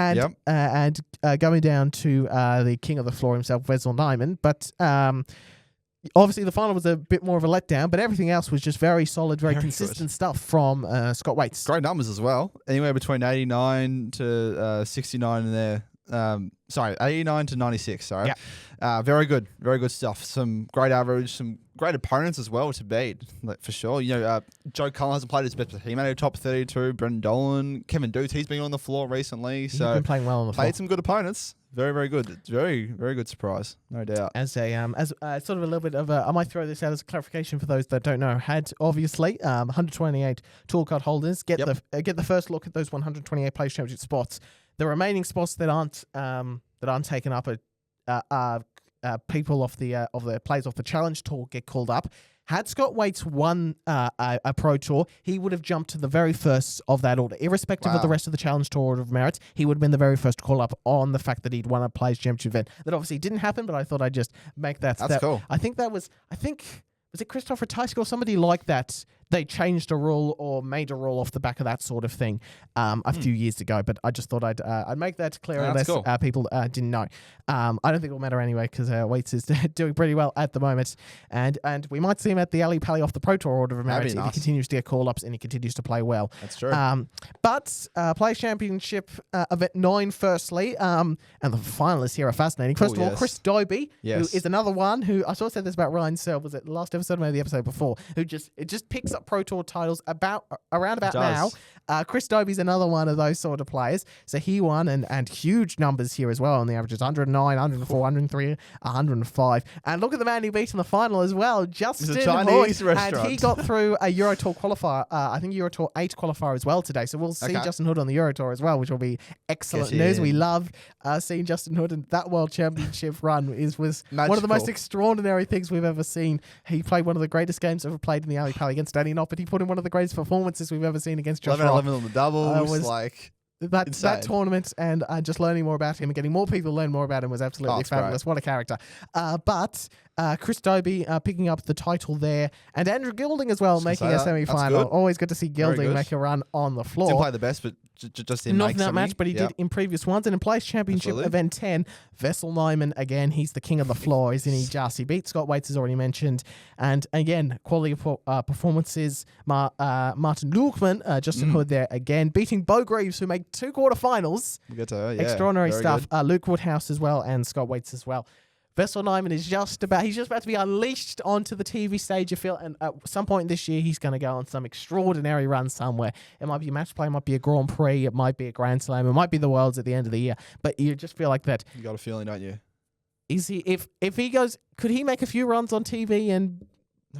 Speaker 2: And going down to the king of the floor himself, Wesley Nijman. But obviously the final was a bit more of a letdown, but everything else was just very solid, very consistent stuff from Scott Waits.
Speaker 3: Great numbers as well. Anywhere between 89 to 69 in there. 89 to 96, sorry. Very good stuff. Some great average, some great opponents as well to beat, for sure. Joe Cullen hasn't played his best, but he made a top 32. Brendan Dolan, Kevin Dutz, he's been on the floor recently. He's been
Speaker 2: playing well on the floor.
Speaker 3: Played some good opponents. Very, very good. It's very, very good surprise, no doubt.
Speaker 2: As sort of a little bit of I might throw this out as a clarification for those that don't know. Had obviously 128 tool card holders get the first look at those 128 Place Championship spots. The remaining spots that aren't taken up are people off the players off the Challenge Tour get called up. Had Scott Waits won a Pro Tour, he would have jumped to the very first of that order. Irrespective of the rest of the Challenge Tour order of merit, he would have been the very first to call up on the fact that he'd won a Players Championship event. That obviously didn't happen, but I thought I'd just make that.
Speaker 3: That's cool.
Speaker 2: I think was it Christopher Tyske or somebody like that? They changed a rule or made a rule off the back of that sort of thing a few years ago, but I just thought I'd make that clear unless people didn't know. I don't think it'll matter anyway because Waits is doing pretty well at the moment, and we might see him at the Ali Pally off the Pro Tour order of merit if he continues to get call-ups and he continues to play well.
Speaker 3: That's true.
Speaker 2: But Players Championship event 9 firstly, and the finalists here are fascinating. First of all, Chris Dobey, who is another one who I sort of said this about Ryan Searle, was it last episode, maybe the episode before, who just picks up Pro Tour titles around about now. Chris Dobey's another one of those sort of players. So he won and huge numbers here as well on the averages, 109, 104, 103, 105. And look at the man he beat in the final as well, Justin
Speaker 3: Chinese
Speaker 2: Hood.
Speaker 3: restaurant.
Speaker 2: And he got through a Euro Tour qualifier, I think Euro Tour 8 qualifier as well today. So we'll see Justin Hood on the Euro Tour as well, which will be excellent news. We love seeing Justin Hood, and that World Championship run was magical. One of the most extraordinary things we've ever seen. He played one of the greatest games ever played in the Ali Pally against Danny Knott, but he put in one of the greatest performances we've ever seen against Josh Rock.
Speaker 3: 11 on the doubles,
Speaker 2: that tournament, and just learning more about him and getting more people to learn more about him was absolutely fabulous. Great. What a character. But Chris Dobey picking up the title there, and Andrew Gilding as well making a semi-final. Always good to see Gilding make a run on the floor.
Speaker 3: Didn't play the best, but just
Speaker 2: not in that match, but he did in previous ones. And in Place Championship event 10, Wesley Nijman, again, he's the king of the floor, isn't he, Jarcy? Beat Scott Waits, as already mentioned. And again, quality of performances. Martin Lukman, Justin Hood there again, beating Bo Greaves, who made 2 quarterfinals.
Speaker 3: We'll get to her,
Speaker 2: extraordinary stuff. Luke Woodhouse as well, and Scott Waits as well. Vessel Nijman is just about to be unleashed onto the TV stage, you feel, and at some point this year he's going to go on some extraordinary run somewhere. It might be a match play, it might be a Grand Prix, it might be a Grand Slam, it might be the Worlds at the end of the year, but you just feel like that.
Speaker 3: You got a feeling, don't you?
Speaker 2: Is he, if he goes, could he make a few runs on TV and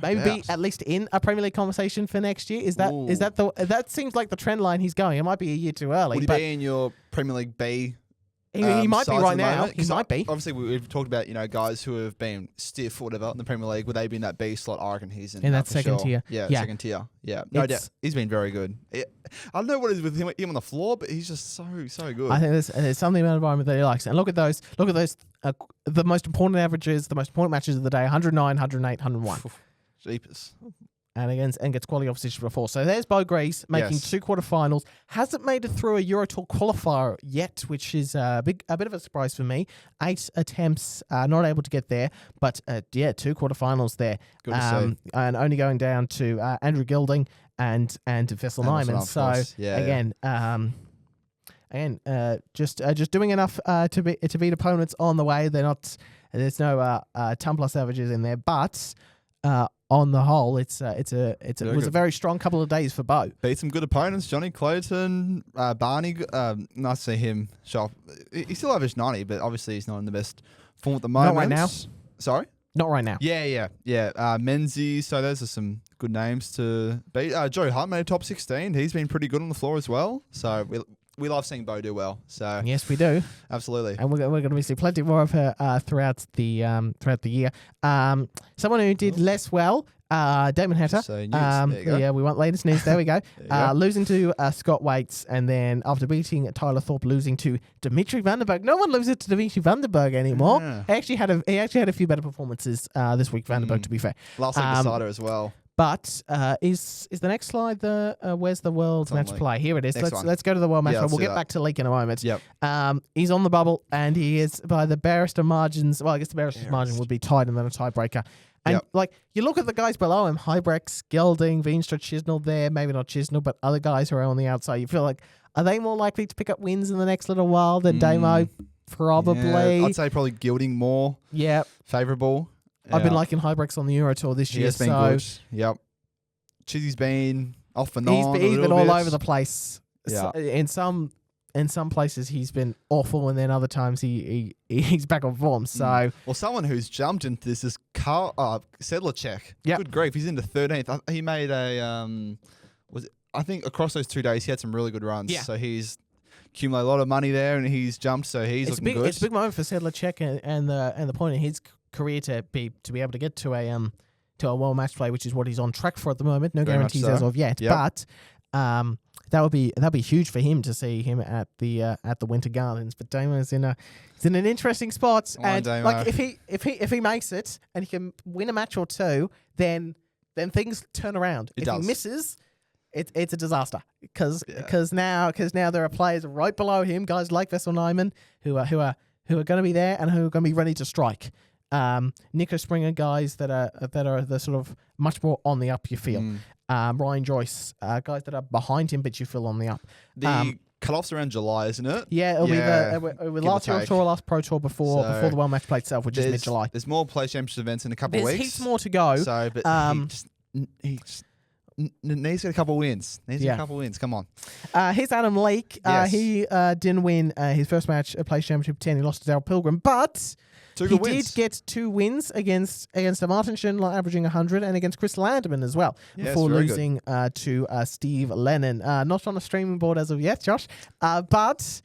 Speaker 2: maybe be at least in a Premier League conversation for next year? That seems like the trend line he's going. It might be a year too early.
Speaker 3: Would he be in your Premier League B?
Speaker 2: He might be
Speaker 3: sides
Speaker 2: right
Speaker 3: at the
Speaker 2: now.
Speaker 3: moment?
Speaker 2: He might be.
Speaker 3: Obviously, we've talked about guys who have been stiff or whatever in the Premier League. Would they be in that B slot? I reckon he's in
Speaker 2: that second tier.
Speaker 3: Yeah, second tier. Yeah, no doubt. He's been very good. I don't know what it is with him on the floor, but he's just so good.
Speaker 2: I think there's something about the environment that he likes. And look at those. The most important averages, the most important matches of the day: 109, 108, 101.
Speaker 3: Jeepers.
Speaker 2: And gets quality opposition before. So there's Bo Grease making 2 quarterfinals. Hasn't made it through a Euro Tour qualifier yet, which is a bit of a surprise for me. 8 attempts, not able to get there, but 2 quarterfinals there.
Speaker 3: Good to see.
Speaker 2: And only going down to Andrew Gilding and Vessel Nijman. So just doing enough to beat opponents on the way. There's no ton plus averages in there, but. On the whole, it was a very strong couple of days for Bo.
Speaker 3: Beat some good opponents. Jonny Clayton, Barney. Nice to see him show up. He still averaged 90, but obviously he's not in the best form at the moment.
Speaker 2: Not right now.
Speaker 3: Sorry?
Speaker 2: Not right now.
Speaker 3: Yeah. Menzies. So those are some good names to beat. Joe Hunt made top 16. He's been pretty good on the floor as well. So we love seeing Bo do well. So
Speaker 2: yes, we do.
Speaker 3: Absolutely.
Speaker 2: And we're going to see plenty more of her throughout the year. Someone who did less well, Damon Heta.
Speaker 3: So news. There you go.
Speaker 2: Yeah, we want latest news. There we go. Losing to Scott Waits, and then after beating Tyler Thorpe, losing to Dimitri Vandenberg. No one loses to Dimitri Vandenberg anymore.
Speaker 3: Yeah.
Speaker 2: He actually had a few better performances this week, Vandenberg, to be fair.
Speaker 3: Last week decider as well.
Speaker 2: But is the next slide where's the World Matchplay? Here it is. Let's go to the World Matchplay. We'll get back to Leek in a moment.
Speaker 3: Yep.
Speaker 2: He's on the bubble, and he is by the barest of margins. Well, I guess the barest margin would be tied and then a tiebreaker. And you look at the guys below him: Hybrex, Gelding, Veenstra, Chisnell there. Maybe not Chisnell, but other guys who are on the outside. You feel like, are they more likely to pick up wins in the next little while than Damo? Probably.
Speaker 3: Yeah, I'd say probably Gilding more.
Speaker 2: Yeah.
Speaker 3: Favourable.
Speaker 2: I've been liking Hybrex on the Euro Tour this year.
Speaker 3: He's been good. Yep. Chizzy's been off and on.
Speaker 2: He's been all over the place.
Speaker 3: Yeah.
Speaker 2: So, in some places he's been awful, and then other times he's back on form. So
Speaker 3: someone who's jumped into this is Sedlacek.
Speaker 2: Yep.
Speaker 3: Good grief, he's into 13th. He made I think across those 2 days he had some really good runs.
Speaker 2: Yeah.
Speaker 3: So he's accumulated a lot of money there, and he's jumped. So he's looking good.
Speaker 2: It's a big moment for Sedlacek and the point in his career to be able to get to a World Matchplay, which is what he's on track for at the moment. No guarantees as of yet, but that'd be huge for him to see him at the Winter Gardens. But Damo's in an interesting spot, and like if he makes it and he can win a match or two, then things turn around. If he misses, it's a disaster because now there are players right below him, guys like Vessel Nijman who are going to be there and who are going to be ready to strike. Nico Springer guys that are the sort of much more on the up, you feel. Ryan Joyce guys that are behind him, but you feel on the up.
Speaker 3: The cut-off's around July, isn't it?
Speaker 2: Yeah, it'll be the last Euro Tour, last Pro Tour before the World Matchplay itself, which is mid-July.
Speaker 3: There's more Play Championship events in a couple of weeks.
Speaker 2: There's heaps more to go.
Speaker 3: So, but he just needs to get a couple of wins. Come on.
Speaker 2: Here's Adam Leek.
Speaker 3: Yes.
Speaker 2: He didn't win his first match at Play Championship 10. He lost to Darryl Pilgrim, but he did get 2 wins against a Martin Schindler averaging 100 and against Chris Landerman as well before losing to Steve Lennon. Not on a streaming board as of yet, Josh, but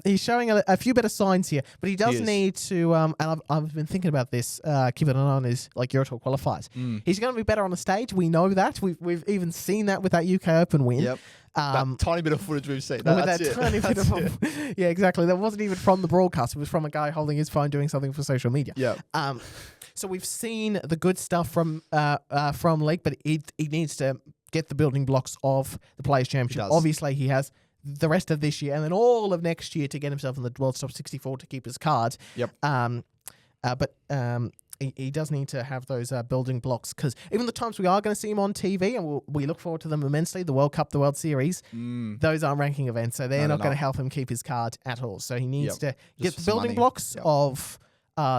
Speaker 2: he's showing a few better signs here. But he does need to, and I've been thinking about this, keeping an eye on his Euro Tour qualifiers. He's going to be better on the stage. We know that. We've even seen that with that UK Open win.
Speaker 3: Yep. That tiny bit of footage we've seen.
Speaker 2: Yeah, exactly. That wasn't even from the broadcast. It was from a guy holding his phone doing something for social media.
Speaker 3: Yeah.
Speaker 2: So we've seen the good stuff from Leek, but he needs to get the building blocks of the Players' Championship. Obviously, he has the rest of this year and then all of next year to get himself in the World's Top 64 to keep his card.
Speaker 3: Yep.
Speaker 2: But he does need to have those building blocks, because even the times we are going to see him on TV, and we look forward to them immensely, the World Cup, the World Series, those aren't ranking events, so they're not going to help him keep his card at all. So he needs to get the building blocks of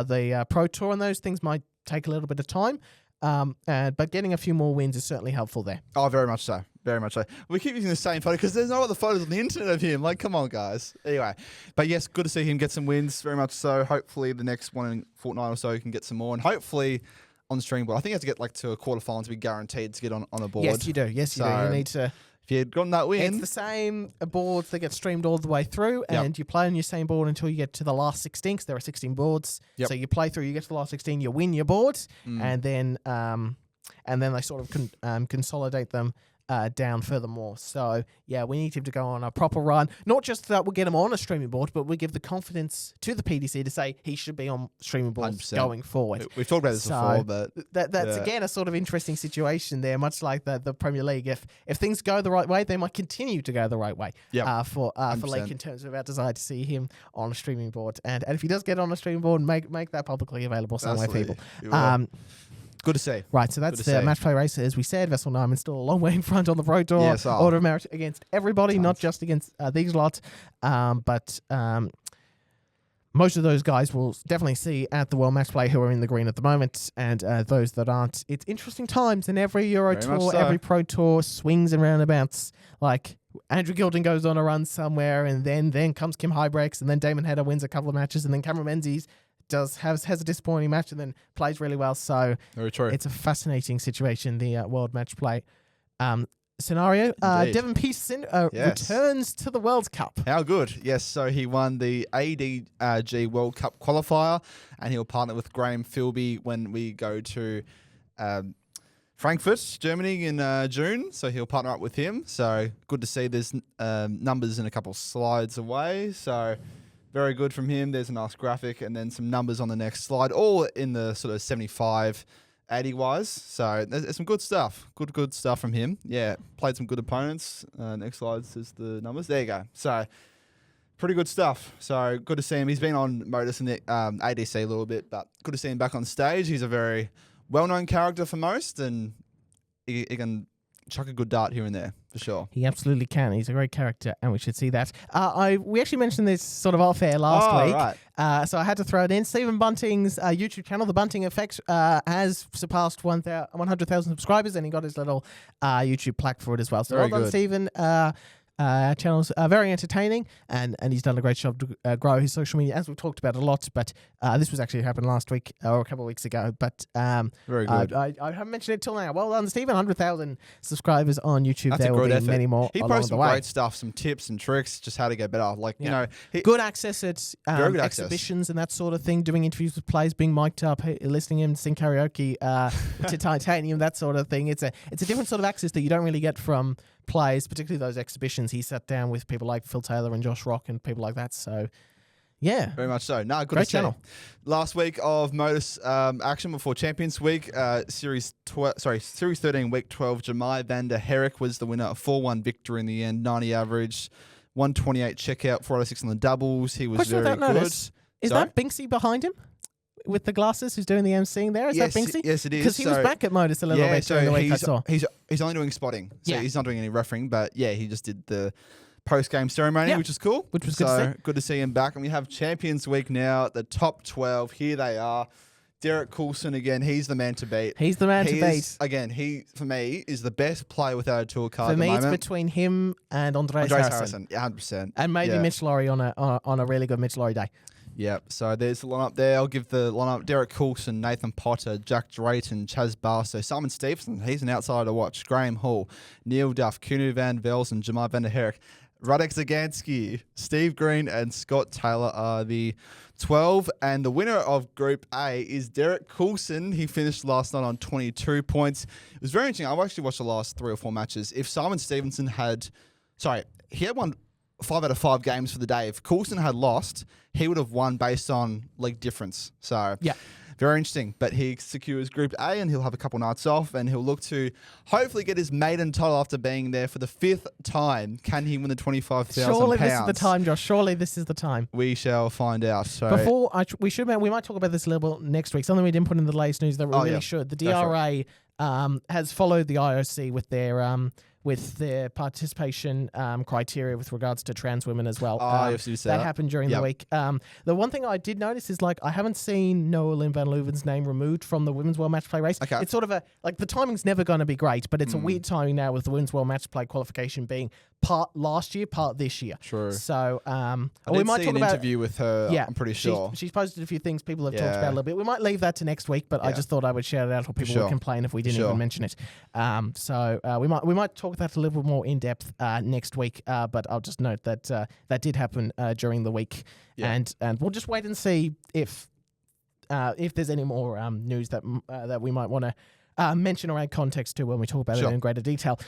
Speaker 2: the Pro Tour, and those things might take a little bit of time. But getting a few more wins is certainly helpful there.
Speaker 3: Oh, very much so. Very much so. We keep using the same photo because there's no other photos on the internet of him. Like, come on, guys. Anyway, but yes, good to see him get some wins. Very much so. Hopefully, the next fortnight or so, he can get some more, and hopefully on the stream board. I think you have to get to a quarterfinal to be guaranteed to get on a board.
Speaker 2: Yes, you do. Yes, you do. You need to.
Speaker 3: If you had gotten that win,
Speaker 2: it's the same boards that get streamed all the way through, and you play on your same board until you get to the last 16. Because there are 16 boards, so you play through. You get to the last 16, you win your board, and then they sort of consolidate them down furthermore. So, yeah, we need him to go on a proper run. Not just that we'll get him on a streaming board, but we give the confidence to the PDC to say he should be on streaming boards 100%. Going forward.
Speaker 3: We've talked about this before, but...
Speaker 2: That's, again, a sort of interesting situation there, much like the Premier League. If things go the right way, they might continue to go the right way for Leek in terms of our desire to see him on a streaming board. And if he does get on a streaming board, make that publicly available somewhere, people.
Speaker 3: Good to see.
Speaker 2: Right, so that's the match play race. As we said, Vessel Nijman still a long way in front on the Pro Tour. Order of merit against everybody, not just against these lots. But most of those guys will definitely see at the World Matchplay who are in the green at the moment, and those that aren't. It's interesting times, and every Euro Tour, every Pro Tour swings and roundabouts. Like, Andrew Gilding goes on a run somewhere, and then comes Kim Huybrechts, and then Damon Heta wins a couple of matches, and then Cameron Menzies has a disappointing match and then plays really well. So it's a fascinating situation, the World Matchplay scenario. Devon Peterson returns to the World Cup.
Speaker 3: How good. Yes, so he won the ADG World Cup qualifier, and he'll partner with Graham Philby when we go to Frankfurt, Germany in June. So he'll partner up with him. So good to see. There's numbers in a couple slides away. So... very good from him. There's a nice graphic and then some numbers on the next slide, all in the sort of 75, 80 wise. So there's some good stuff. Good stuff from him. Yeah, played some good opponents. Next slide says the numbers. There you go. So pretty good stuff. So good to see him. He's been on Modus and the ADC a little bit, but good to see him back on stage. He's a very well-known character for most, and he can chuck a good dart here and there, for sure.
Speaker 2: He absolutely can. He's a great character, and we should see that. We actually mentioned this sort of off-air last week, right. So I had to throw it in. Stephen Bunting's YouTube channel, The Bunting Effect, has surpassed 100,000 subscribers, and he got his little YouTube plaque for it as well. So well done, Stephen. Channel's very entertaining, and he's done a great job to grow his social media, as we've talked about a lot, but this was actually happened last week or a couple of weeks ago, but
Speaker 3: very good.
Speaker 2: I haven't mentioned it till now. Well done, Stephen. 100,000 subscribers on YouTube.
Speaker 3: That's
Speaker 2: there will be
Speaker 3: effort.
Speaker 2: Many more.
Speaker 3: He posts some great stuff, some tips and tricks, just how to get better. Like, you know,
Speaker 2: good access at
Speaker 3: good
Speaker 2: exhibitions and that sort of thing, doing interviews with players, being mic'd up, listening to him sing karaoke to Titanium, that sort of thing. It's a different sort of access that you don't really get from players, particularly those exhibitions. He sat down with people like Phil Taylor and Josh Rock and people like that. So, yeah.
Speaker 3: Very much so. No, good
Speaker 2: Great
Speaker 3: to see.
Speaker 2: channel.
Speaker 3: Last week of Modus action before Champions Week, Series 13, Week 12, Jemai van der Herrick was the winner, a 4-1 victory in the end, 90 average, 128 checkout, 406 on the doubles. He was very good.
Speaker 2: Is that Binksy behind him? With the glasses, who's doing the MCing there? Is that Binksy?
Speaker 3: Yes, it is.
Speaker 2: Because he was back at Modus a little bit during the week, I saw.
Speaker 3: He's only doing spotting, so he's not doing any refereeing, but yeah, he just did the post-game ceremony, which is cool.
Speaker 2: Which was good to see.
Speaker 3: Good to see him back. And we have Champions Week now, the top 12. Here they are. Derek Coulson, again, he's the man to beat.
Speaker 2: He's the man to beat.
Speaker 3: Again, he, for me, is the best player without a tour card
Speaker 2: for
Speaker 3: at the moment.
Speaker 2: For me, it's between him and Andreas Harrison.
Speaker 3: Yeah, 100%.
Speaker 2: And maybe Mitch Laurie on a really good Mitch Laurie day.
Speaker 3: Yep, so there's the lineup there. I'll give the lineup: Derek Coulson, Nathan Potter, Jack Drayton, Chaz Barstow, Simon Stevenson, he's an outsider to watch, Graham Hall, Neil Duff, Kuno van Velzen, Jemai van der Herrick, Radek Zagansky, Steve Green, and Scott Taylor are the 12. And the winner of Group A is Derek Coulson. He finished last night on 22 points. It was very interesting. I've actually watched the last 3 or 4 matches. If Simon Stevenson he had won 5 out of 5 games for the day. If Coulson had lost, he would have won based on league difference. So, very interesting. But he secures Group A, and he'll have a couple nights off, and he'll look to hopefully get his maiden title after being there for the 5th time. Can he win the £25,000?
Speaker 2: Surely this is the time, Josh. Surely this is the time.
Speaker 3: We shall find out. So
Speaker 2: we might talk about this a little bit next week. Something we didn't put in the latest news that we really should. The DRA has followed the IOC with their with their participation criteria with regards to trans women as well.
Speaker 3: Yes, you said
Speaker 2: that happened during the week. The one thing I did notice is like I haven't seen Noah Lynn Van Leuven's name removed from the Women's World Matchplay race.
Speaker 3: Okay.
Speaker 2: It's sort of the timing's never going to be great, but it's a weird timing now with the Women's World Matchplay qualification being part last year, part this year.
Speaker 3: True.
Speaker 2: So
Speaker 3: we might talk about an interview with her.
Speaker 2: Yeah,
Speaker 3: I'm pretty sure
Speaker 2: she's posted a few things people have talked about a little bit. We might leave that to next week, but I just thought I would shout it out or people would complain if we didn't even mention it. So we might talk that a little more in depth next week. But I'll just note that that did happen during the week, and we'll just wait and see if there's any more news that we might want to mention or add context to when we talk about it in greater detail.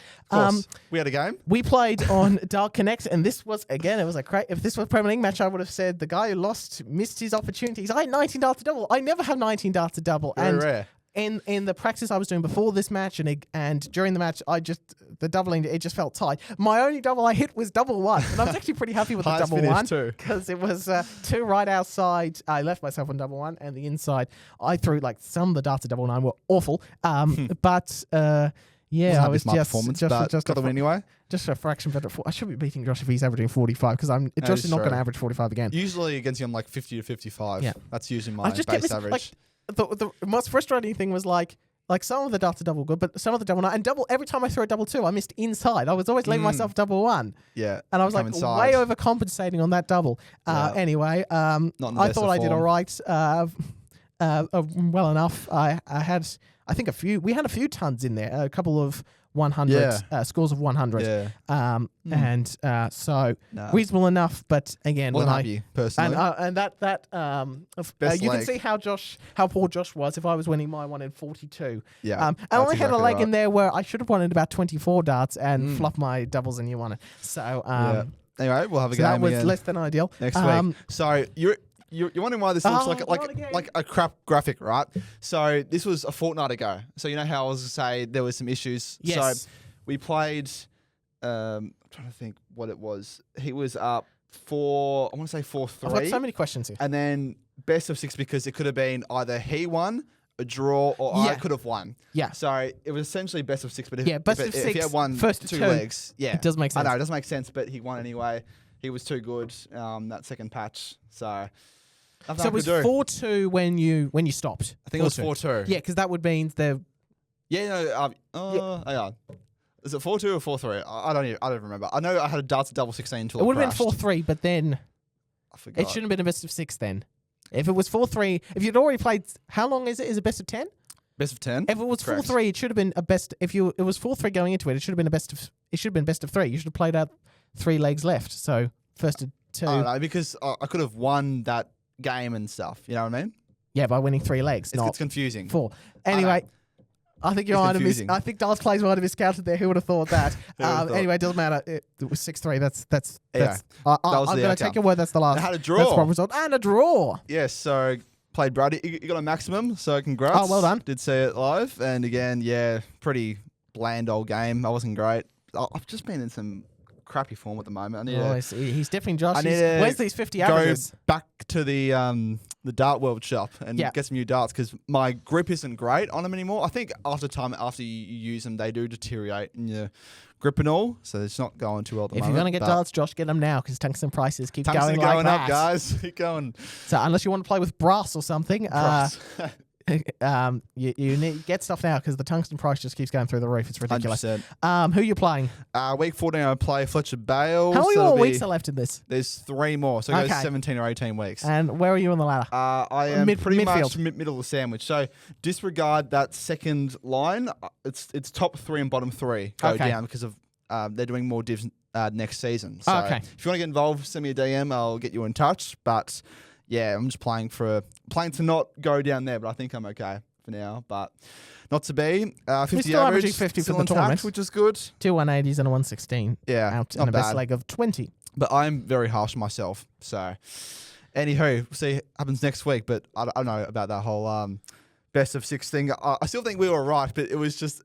Speaker 3: We had a game.
Speaker 2: We played on Dark Connect, and this was, again, it was a great... If this was a Premier League match, I would have said the guy who lost missed his opportunities. I had 19 darts to double. I never have 19 darts to double.
Speaker 3: Very rare.
Speaker 2: In the practice I was doing before this match and during the match, the doubling, it just felt tight. My only double I hit was double one, and I was actually pretty happy with the double one because it was two right outside. I left myself on double one, and the inside I threw some of the darts at double nine were awful. But I was just
Speaker 3: got the win anyway.
Speaker 2: Just a fraction better. I should be beating Josh if he's averaging 45 because Josh is not going to average 45 again.
Speaker 3: Usually against you, I'm 50 to 55. Yeah, that's usually my base average.
Speaker 2: The most frustrating thing was like some of the darts are double good, but some of the double nine and double. Every time I threw a double two, I missed inside. I was always leaving myself double one.
Speaker 3: Yeah,
Speaker 2: and I was way overcompensating on that double. Anyway, I thought I did all right. Well enough. I had we had a few tons in there. A couple of 100 scores of 100. So reasonable enough, but again,
Speaker 3: wasn't happy personally.
Speaker 2: And you can see how poor Josh was if I was winning my one in 42.
Speaker 3: Yeah,
Speaker 2: I only had a leg in there where I should have won in about 24 darts and fluffed my doubles and you won it. So
Speaker 3: anyway, we'll have a game.
Speaker 2: That was less than ideal
Speaker 3: next week. So you're wondering why this looks like a crap graphic, right? So this was a fortnight ago. So you know how I was say there was some issues.
Speaker 2: Yes.
Speaker 3: So we played. I'm trying to think what it was. He was up 4-3.
Speaker 2: I've got so many questions here.
Speaker 3: And then best of 6 because it could have been either he won, a draw, or I could have won.
Speaker 2: Yeah.
Speaker 3: So it was essentially best of 6. But
Speaker 2: if
Speaker 3: he had won
Speaker 2: first
Speaker 3: two legs,
Speaker 2: it does make sense.
Speaker 3: I know it does make sense, but he won anyway. He was too good that second patch. So.
Speaker 2: So it was 4-2 when you stopped.
Speaker 3: I think it was 4-2.
Speaker 2: Yeah, because that would mean the.
Speaker 3: Yeah, no. Is it 4-2 or 4-3? I don't remember. I know I had a darts double 16 until
Speaker 2: it would have been 4-3, but then
Speaker 3: I forgot.
Speaker 2: It shouldn't have been a best of 6 then. If it was 4-3, if you'd already played, how long is it? Is it best of 10?
Speaker 3: Best of 10.
Speaker 2: If it was 4-3, it should have been a best. It was 4-3 going into it, it should have been a best of. It should have been best of 3. You should have played out 3 legs left. So first to 2.
Speaker 3: I don't know because I could have won that game and stuff. You know what I mean?
Speaker 2: Yeah, by winning 3 legs.
Speaker 3: It's confusing.
Speaker 2: 4. Anyway, I think I think Darts Plays might have miscounted there. Who would have thought that? Anyway, it doesn't matter. It was 6-3. That's. I'm going to take your word. That's the last.
Speaker 3: I had a draw.
Speaker 2: That's the result and a draw.
Speaker 3: Yes. So played Brady. You got a maximum. So congrats.
Speaker 2: Oh, well done.
Speaker 3: Did see it live, and again, pretty bland old game. I wasn't great. I've just been in some crappy form at the moment.
Speaker 2: He's dipping, Josh. Where's these 50 averages?
Speaker 3: Go back to the Dart World shop and get some new darts because my grip isn't great on them anymore. I think after you use them, they do deteriorate in your grip and all, so it's not going too well at the moment.
Speaker 2: If you're going to get darts, Josh, get them now because tungsten prices keep going
Speaker 3: like
Speaker 2: that.
Speaker 3: Up, guys. Keep going.
Speaker 2: So unless you want to play with brass or something, you need to get stuff now because the tungsten price just keeps going through the roof. It's ridiculous.
Speaker 3: 100%.
Speaker 2: Who are you playing?
Speaker 3: Week 14, I play Fletcher Bale.
Speaker 2: How many more weeks are left in this?
Speaker 3: There's 3 more, so it goes 17 or 18 weeks.
Speaker 2: And where are you on the ladder?
Speaker 3: I am pretty much middle of the sandwich. So disregard that second line. It's top 3 and bottom 3 go down because of they're doing more divs next season. So if you want to get involved, send me a DM. I'll get you in touch. But yeah, I'm just playing to not go down there, but I think I'm okay for now. But not to be. 50
Speaker 2: still
Speaker 3: average,
Speaker 2: averaging 50 for
Speaker 3: still
Speaker 2: the
Speaker 3: intact,
Speaker 2: tournament,
Speaker 3: which is good.
Speaker 2: 2 180s and a 116.
Speaker 3: Yeah,
Speaker 2: out in a best leg of 20.
Speaker 3: But I'm very harsh on myself. So, anywho, we'll see what happens next week. But I don't know about that whole best of 6 thing. I still think we were right, but it was just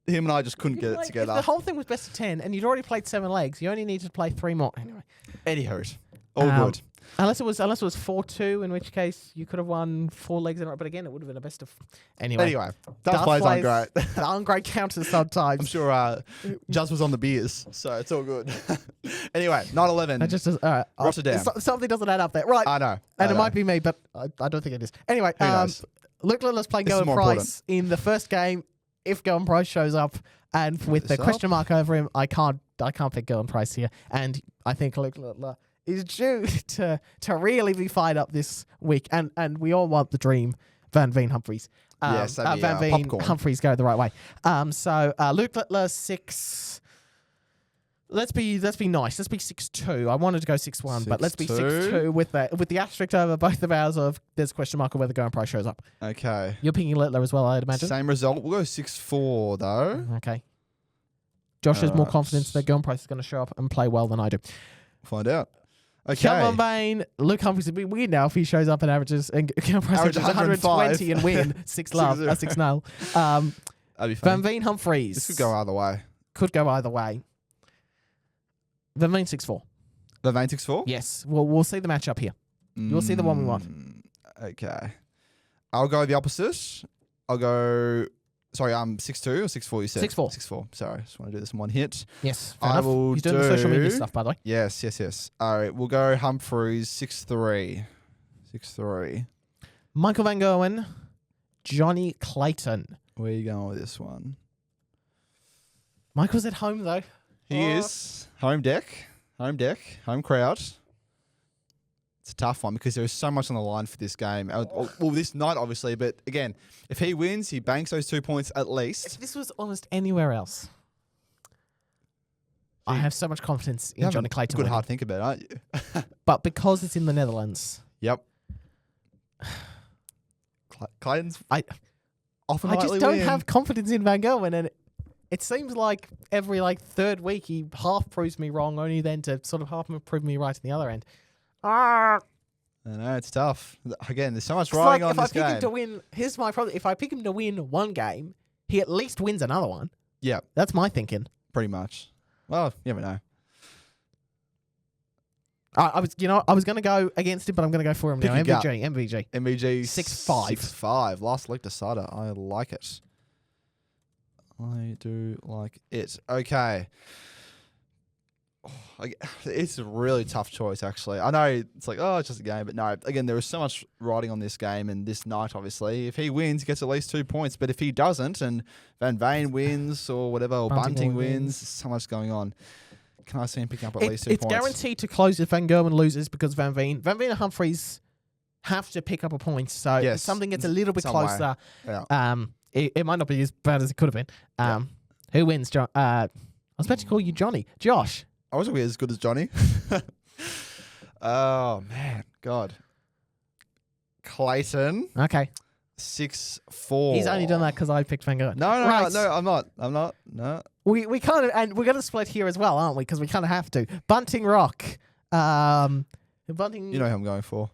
Speaker 3: him and I just couldn't get it together.
Speaker 2: If the whole thing was best of 10 and you'd already played 7 legs, you only needed to play 3 more. Anyway.
Speaker 3: Anywho, all good.
Speaker 2: Unless it was 4-2, in which case you could have won 4 legs in a row. But again, it would have been a best of. Anyway,
Speaker 3: Dust plays aren't great.
Speaker 2: aren't great counters sometimes.
Speaker 3: I'm sure Juz was on the beers, so it's all good. Anyway, 9-11.
Speaker 2: It just does,
Speaker 3: Rotterdam.
Speaker 2: Something doesn't add up there. Right.
Speaker 3: I know.
Speaker 2: And it might be me, but I don't think it is. Anyway,
Speaker 3: Who knows?
Speaker 2: Luke Littler's playing
Speaker 3: This is
Speaker 2: Goen
Speaker 3: more
Speaker 2: Price in the first game. If Goen Price shows up, and with the question mark over him, I can't pick Goen Price here. And I think Luke Littler is due to really be fired up this week. And we all want the dream Van Veen Humphries.
Speaker 3: Yes,
Speaker 2: Van Veen
Speaker 3: popcorn.
Speaker 2: Humphries go the right way. So Luke Littler 6. Let's be nice. Let's be 6-2. I wanted to go 6-1, but let's be 6-2 with the asterisk over both of ours of there's a question mark on whether Goen Price shows up.
Speaker 3: Okay.
Speaker 2: You're picking Littler as well, I'd imagine.
Speaker 3: Same result. We'll go 6-4 though.
Speaker 2: Okay. Josh has more confidence that Goen Price is going to show up and play well than I do.
Speaker 3: Find out. Okay.
Speaker 2: Come on, Bane. Luke Humphries would be weird now if he shows up and averages and Goen Price averages 120 and win 6-0.
Speaker 3: That'd be fun.
Speaker 2: Van Veen Humphries.
Speaker 3: This could go either way.
Speaker 2: Could go either way. Van Veen 6-4.
Speaker 3: Van Veen 6-4?
Speaker 2: Yes. We'll see the matchup here. You'll see the one we want.
Speaker 3: Okay. I'll go the opposite. I'll go... Sorry, 6-2 or 6-4 you said?
Speaker 2: 6-4.
Speaker 3: 6-4. Sorry, just want to do this in one hit.
Speaker 2: Yes.
Speaker 3: I
Speaker 2: Fair enough.
Speaker 3: will
Speaker 2: He's doing the social media stuff, by the way.
Speaker 3: Yes. All right, we'll go Humphries 6-3. 6-3.
Speaker 2: Michael Van Gerwen, Jonny Clayton.
Speaker 3: Where are you going with this one?
Speaker 2: Michael's at home, though.
Speaker 3: He is. Home deck. Home crowd. It's a tough one because there is so much on the line for this game. Well, this night, obviously, but again, if he wins, he banks those 2 points at least.
Speaker 2: If this was almost anywhere else, I have so much confidence in Jonny Clayton.
Speaker 3: Good hard think about it, aren't you?
Speaker 2: But because it's in the Netherlands.
Speaker 3: Yep. Clayton's
Speaker 2: I just don't have confidence in Van Gerwen, and it seems like every third week he half proves me wrong, only then to sort of half prove me right in the other end.
Speaker 3: I know, it's tough. Again, there's so much riding on this game.
Speaker 2: If I pick him to win, here's my problem. If I pick him to win one game, he at least wins another one.
Speaker 3: Yeah.
Speaker 2: That's my thinking.
Speaker 3: Pretty much. Well, you never know.
Speaker 2: I was going to go against him, but I'm going to go for him now. MVG.
Speaker 3: 6-5.
Speaker 2: 6-5.
Speaker 3: 6-5. Last league decider. I like it. I do like it. Okay. It's a really tough choice, actually. I know it's like, it's just a game, but no. Again, there is so much riding on this game and this night, obviously. If he wins, he gets at least 2 points. But if he doesn't, and Van Veen wins or whatever, or Bunting wins, so much going on. Can I see him picking up at least 2 points? It's
Speaker 2: guaranteed to close if Van Gerwen loses because Van Veen and Humphries have to pick up a point. So if something gets a little bit closer. Yeah. It might not be as bad as it could have been. Who wins, John? I was about to call you Johnny. Josh.
Speaker 3: I wasn't as good as Johnny. Oh, man. God. Clayton.
Speaker 2: Okay.
Speaker 3: 6-4.
Speaker 2: He's only done that because I picked Van Gerwen.
Speaker 3: No, I'm not. No.
Speaker 2: We kind of, and we're going to split here as well, aren't we? Because we kind of have to. Bunting Rock. Bunting.
Speaker 3: You know who I'm going for.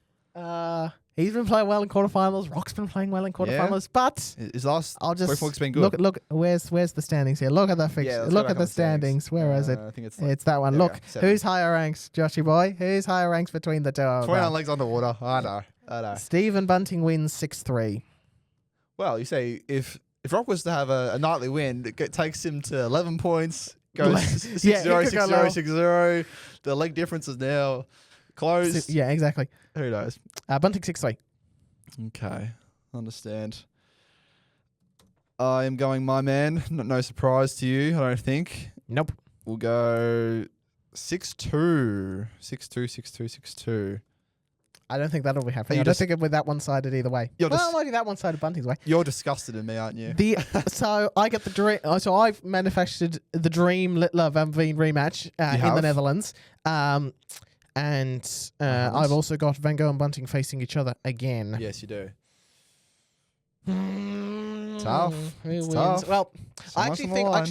Speaker 2: He's been playing well in quarterfinals. Rock's been playing well in quarterfinals, but
Speaker 3: his last
Speaker 2: just
Speaker 3: been good.
Speaker 2: Look. Where's the standings here? Look at the fixture.
Speaker 3: Yeah,
Speaker 2: look at the standings. Where is it?
Speaker 3: I think
Speaker 2: it's that one. Look, who's higher ranks, Joshy boy? Who's higher ranks between the two of them?
Speaker 3: 29 legs underwater. I know.
Speaker 2: Stephen Bunting wins 6-3.
Speaker 3: Well, you say if Rock was to have a nightly win, it takes him to 11 points. Goes 6-0, 6-0, 6-0. The leg difference is now closed.
Speaker 2: Yeah, exactly.
Speaker 3: Who knows?
Speaker 2: Bunting 6-3.
Speaker 3: Okay, understand. I am going my man. No surprise to you, I don't think.
Speaker 2: Nope.
Speaker 3: We'll go 6-2. 6-2.
Speaker 2: I don't think that'll be happening. I don't think it'll be that one-sided either way. Might be that one-sided Bunting's way.
Speaker 3: You're disgusted in me, aren't you?
Speaker 2: So I get the dream. So I've manufactured the dream Littler Van Veen rematch in the Netherlands. And I've also got Van Gogh and Bunting facing each other again.
Speaker 3: Yes, you do. Tough.
Speaker 2: Who wins? Well, I actually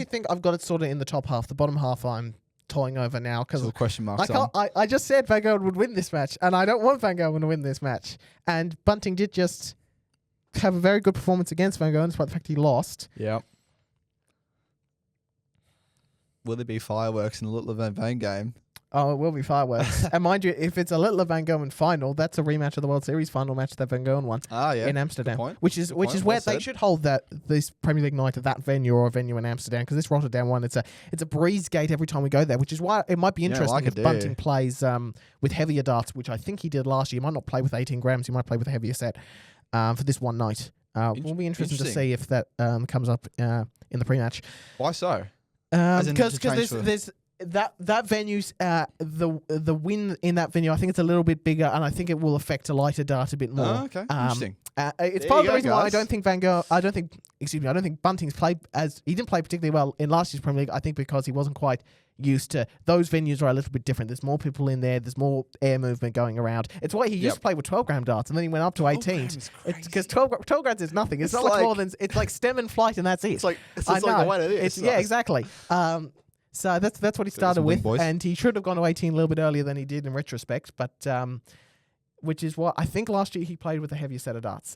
Speaker 2: think I've got it sort of in the top half. The bottom half I'm toying over now because
Speaker 3: question marks on.
Speaker 2: I just said Van Gogh would win this match, and I don't want Van Gogh to win this match. And Bunting did just have a very good performance against Van Gogh, despite the fact he lost.
Speaker 3: Yep. Will there be fireworks in the Littler Van Veen game?
Speaker 2: Oh, it will be fireworks. And mind you, if it's a Littler Van Gogh final, that's a rematch of the World Series final match that Van Gogh won in Amsterdam. Which is where they should hold this Premier League night at that venue or a venue in Amsterdam, because this Rotterdam one, it's a breeze gate every time we go there, which is why it might be interesting if Bunting plays with heavier darts, which I think he did last year. He might not play with 18 grams, he might play with a heavier set for this one night. Will be interesting to see if that comes up in the pre-match.
Speaker 3: Why so?
Speaker 2: Because there's that venue's the win in that venue. I think it's a little bit bigger, and I think it will affect a lighter dart a bit more.
Speaker 3: Oh, okay, interesting.
Speaker 2: It's part of the reason why I don't think Bunting's played he didn't play particularly well in last year's Premier League. I think because he wasn't quite used to those venues are a little bit different. There's more people in there. There's more air movement going around. It's why he used to play with 12-gram darts, and then he went up to 18. Because 12 grams is nothing. It's not much more than it's like stem and flight, and that's it.
Speaker 3: It's like the way it is.
Speaker 2: Yeah, exactly. So that's what he started with, and he should have gone to 18 a little bit earlier than he did in retrospect, but which is what I think last year he played with a heavier set of darts.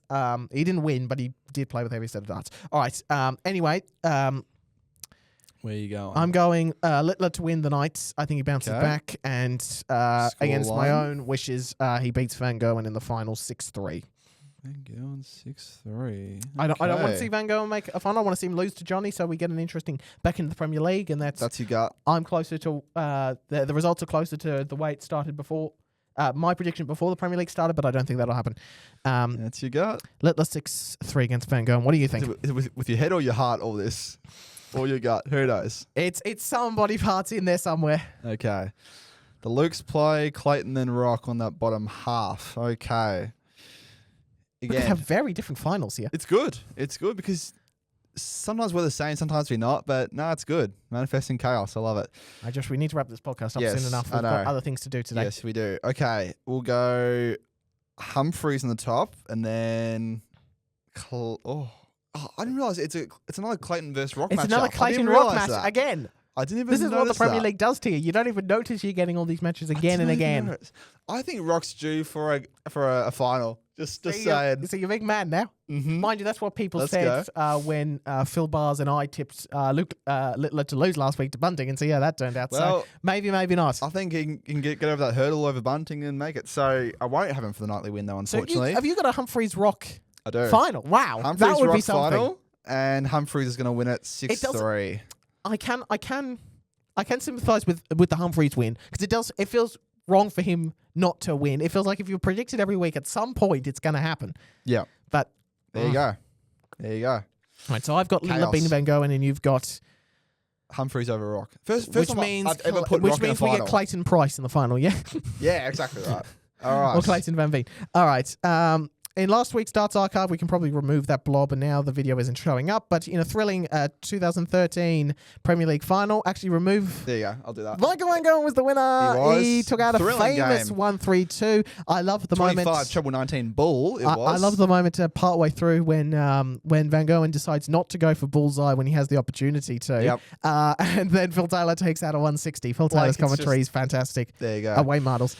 Speaker 2: He didn't win, but he did play with a heavier set of darts. All right. Anyway,
Speaker 3: where are you going?
Speaker 2: I'm going Littler to win the night. I think he bounces back, and against my own wishes, he beats Van Gogh in the final 6-3.
Speaker 3: Van Gogh 6-3.
Speaker 2: I don't want to see Van Gogh make a final. I want to see him lose to Jonny, so we get an interesting back into the Premier League, and that's
Speaker 3: your gut.
Speaker 2: I'm closer to the results are closer to the way it started before. My prediction before the Premier League started, but I don't think that'll happen.
Speaker 3: That's your gut.
Speaker 2: Littler 6-3 against Van Gogh. What do you think?
Speaker 3: Is it with your head or your heart? All this, or your gut? Who knows?
Speaker 2: It's some body parts in there somewhere.
Speaker 3: Okay. The Lukes play Clayton then Rock on that bottom half. Okay.
Speaker 2: We could have very different finals here.
Speaker 3: It's good. It's good because sometimes we're the same, sometimes we're not, but no, it's good. Manifesting chaos. I love it.
Speaker 2: We need to wrap this podcast up soon enough. We've got other things to do today.
Speaker 3: Yes, we do. Okay, we'll go Humphreys on the top, and then I didn't realize it's another Clayton versus Rock match.
Speaker 2: It's another Clayton Rock match again.
Speaker 3: I didn't even.
Speaker 2: This is what the Premier League does to you. You don't even notice you're getting all these matches again and again.
Speaker 3: I think Rock's due for a final. Just saying.
Speaker 2: So you're a big man now.
Speaker 3: Mm-hmm.
Speaker 2: Mind you, that's what people said when Phil Bars and I tipped Luke Littler to lose last week to Bunting, and see how that turned out. Well, so maybe not.
Speaker 3: I think he can get over that hurdle over Bunting and make it. So I won't have him for the nightly win though, unfortunately.
Speaker 2: So have you got a Humphreys Rock
Speaker 3: I do.
Speaker 2: final? Wow.
Speaker 3: Humphreys
Speaker 2: that would
Speaker 3: Rock
Speaker 2: be something.
Speaker 3: Final, and Humphreys is going to win it 6-3.
Speaker 2: I can sympathise with the Humphreys win, because it feels wrong for him not to win. It feels like if you predict it every week, at some point it's going to happen.
Speaker 3: Yeah.
Speaker 2: But
Speaker 3: there you go. All
Speaker 2: right, so I've got Littler Van Gogh, and you've got
Speaker 3: Humphreys over Rock. First
Speaker 2: which
Speaker 3: time
Speaker 2: means
Speaker 3: I've ever put Rock in a final.
Speaker 2: We get Clayton Price in the final, yeah?
Speaker 3: Yeah, exactly right. All right.
Speaker 2: Or Clayton Van Veen. All right. In last week's Darts Archive, we can probably remove that blob, and now the video isn't showing up. But in a thrilling 2013 Premier League final, actually remove...
Speaker 3: There you go. I'll do that.
Speaker 2: Michael Van Gogh was the winner. He took out a famous 1-3-2. I love the
Speaker 3: 25
Speaker 2: moment...
Speaker 3: 19 bull, it was.
Speaker 2: I love the moment partway through when Van Gogh decides not to go for bullseye when he has the opportunity to.
Speaker 3: Yep.
Speaker 2: And then Phil Taylor takes out a 160. Phil Taylor's commentary is fantastic.
Speaker 3: There you go.
Speaker 2: Away models.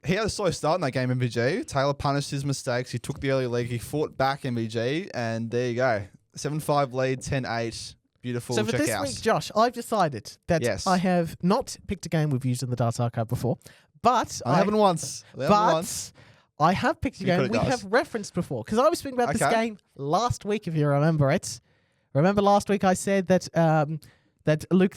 Speaker 3: He had a slow start in that game, MVG. Taylor punished his mistakes. He took the early lead. He fought back, MVG, and there you go. 7-5 lead, 10-8. Beautiful.
Speaker 2: So for this week, Josh, I've decided that I have not picked a game we've used in the Darts Archive before, but
Speaker 3: I haven't once.
Speaker 2: I have picked a game we have referenced before, because I was speaking about this game last week, if you remember it. Remember last week I said that that Luke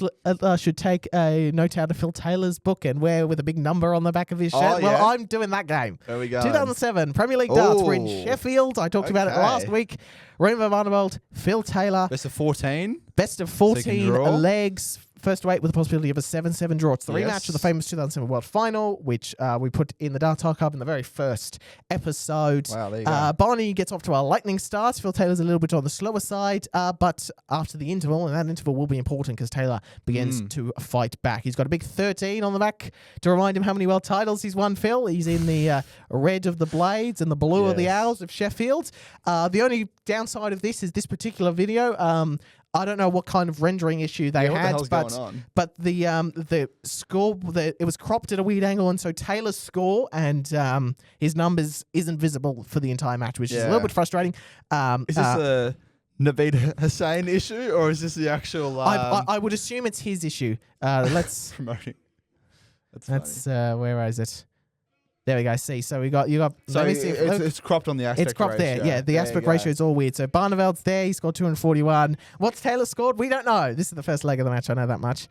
Speaker 2: should take a note out of Phil Taylor's book and wear with a big number on the back of his shirt. Well, I'm doing that game.
Speaker 3: There we go.
Speaker 2: 2007 Premier League Darts. We're in Sheffield. I talked about it last week. Rainbow Vanderbilt, Phil Taylor.
Speaker 3: Best of 14.
Speaker 2: Best of 14 legs. First to 8 with the possibility of a 7-7 draw. It's the rematch of the famous 2007 World Final, which we put in the Darts Archive in the very first episode.
Speaker 3: Wow, there you go.
Speaker 2: Barney gets off to a lightning start. Phil Taylor's a little bit on the slower side, but after the interval, and that interval will be important because Taylor begins to fight back. He's got a big 13 on the back to remind him how many world titles he's won, Phil. He's in the red of the Blades and the blue of the Owls of Sheffield. The only downside of this is this particular video. I don't know what kind of rendering issue they had, but the score, it was cropped at a weird angle, and so Taylor's score and his numbers isn't visible for the entire match, which is a little bit frustrating.
Speaker 3: Is this a Naveed Hussain issue, or is this the actual...
Speaker 2: I would assume it's his issue. Let's...
Speaker 3: promoting.
Speaker 2: That's where is it? There we go. See, so you got.
Speaker 3: So
Speaker 2: let me see
Speaker 3: it's cropped on the aspect ratio.
Speaker 2: It's cropped there. Yeah, the
Speaker 3: There
Speaker 2: aspect
Speaker 3: you go.
Speaker 2: ratio is all weird. So Barneveld's there. He scored 241. What's Taylor scored? We don't know. This is the first leg of the match. I know that much.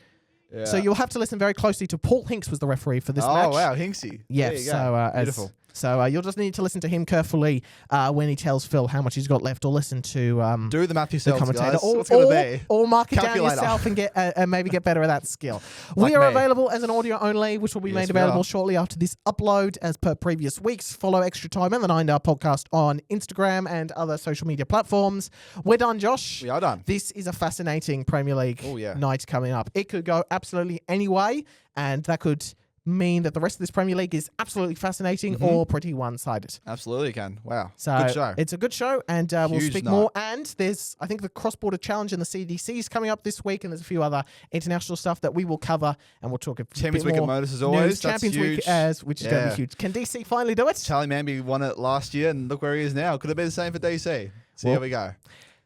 Speaker 3: Yeah.
Speaker 2: So you'll have to listen very closely to Paul Hinks was the referee for this match.
Speaker 3: Oh, wow. Hinksy.
Speaker 2: Yeah,
Speaker 3: There you go.
Speaker 2: so
Speaker 3: Beautiful.
Speaker 2: So you'll just need to listen to him carefully when he tells Phil how much he's got left, or listen to
Speaker 3: Do the math
Speaker 2: the
Speaker 3: yourselves,
Speaker 2: commentator,
Speaker 3: guys.
Speaker 2: or,
Speaker 3: What's going to be?
Speaker 2: or mark it down
Speaker 3: Calculator.
Speaker 2: yourself and get maybe get better at that skill.
Speaker 3: Like
Speaker 2: We are
Speaker 3: me.
Speaker 2: available as an audio only, which will be
Speaker 3: Yes,
Speaker 2: made
Speaker 3: we
Speaker 2: available
Speaker 3: are.
Speaker 2: shortly after this upload, as per previous weeks. Follow Extra Time and the 9 Hour Podcast on Instagram and other social media platforms. We're done, Josh.
Speaker 3: We are done.
Speaker 2: This is a fascinating Premier League
Speaker 3: Oh, yeah.
Speaker 2: night coming up. It could go absolutely any way, and that could mean that the rest of this Premier League is absolutely fascinating or pretty one-sided.
Speaker 3: Absolutely can. Wow.
Speaker 2: So
Speaker 3: Good show.
Speaker 2: it's a good show, and we'll
Speaker 3: Huge
Speaker 2: speak
Speaker 3: night.
Speaker 2: more. And there's, I think, the cross-border challenge and the CDC is coming up this week, and there's a few other international stuff that we will cover, and we'll talk a
Speaker 3: Champions
Speaker 2: bit
Speaker 3: Week at
Speaker 2: more
Speaker 3: Modus as always.
Speaker 2: news.
Speaker 3: That's
Speaker 2: Champions Week,
Speaker 3: huge.
Speaker 2: which is going to
Speaker 3: Yeah.
Speaker 2: be huge. Can DC finally do it?
Speaker 3: Charlie Manby won it last year, and look where he is now. Could have been the same for DC. See
Speaker 2: Well,
Speaker 3: how we go.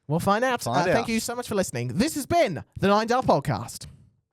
Speaker 2: We'll find out.
Speaker 3: Find
Speaker 2: Thank
Speaker 3: out.
Speaker 2: you so much for listening. This has been the 9 Hour Podcast.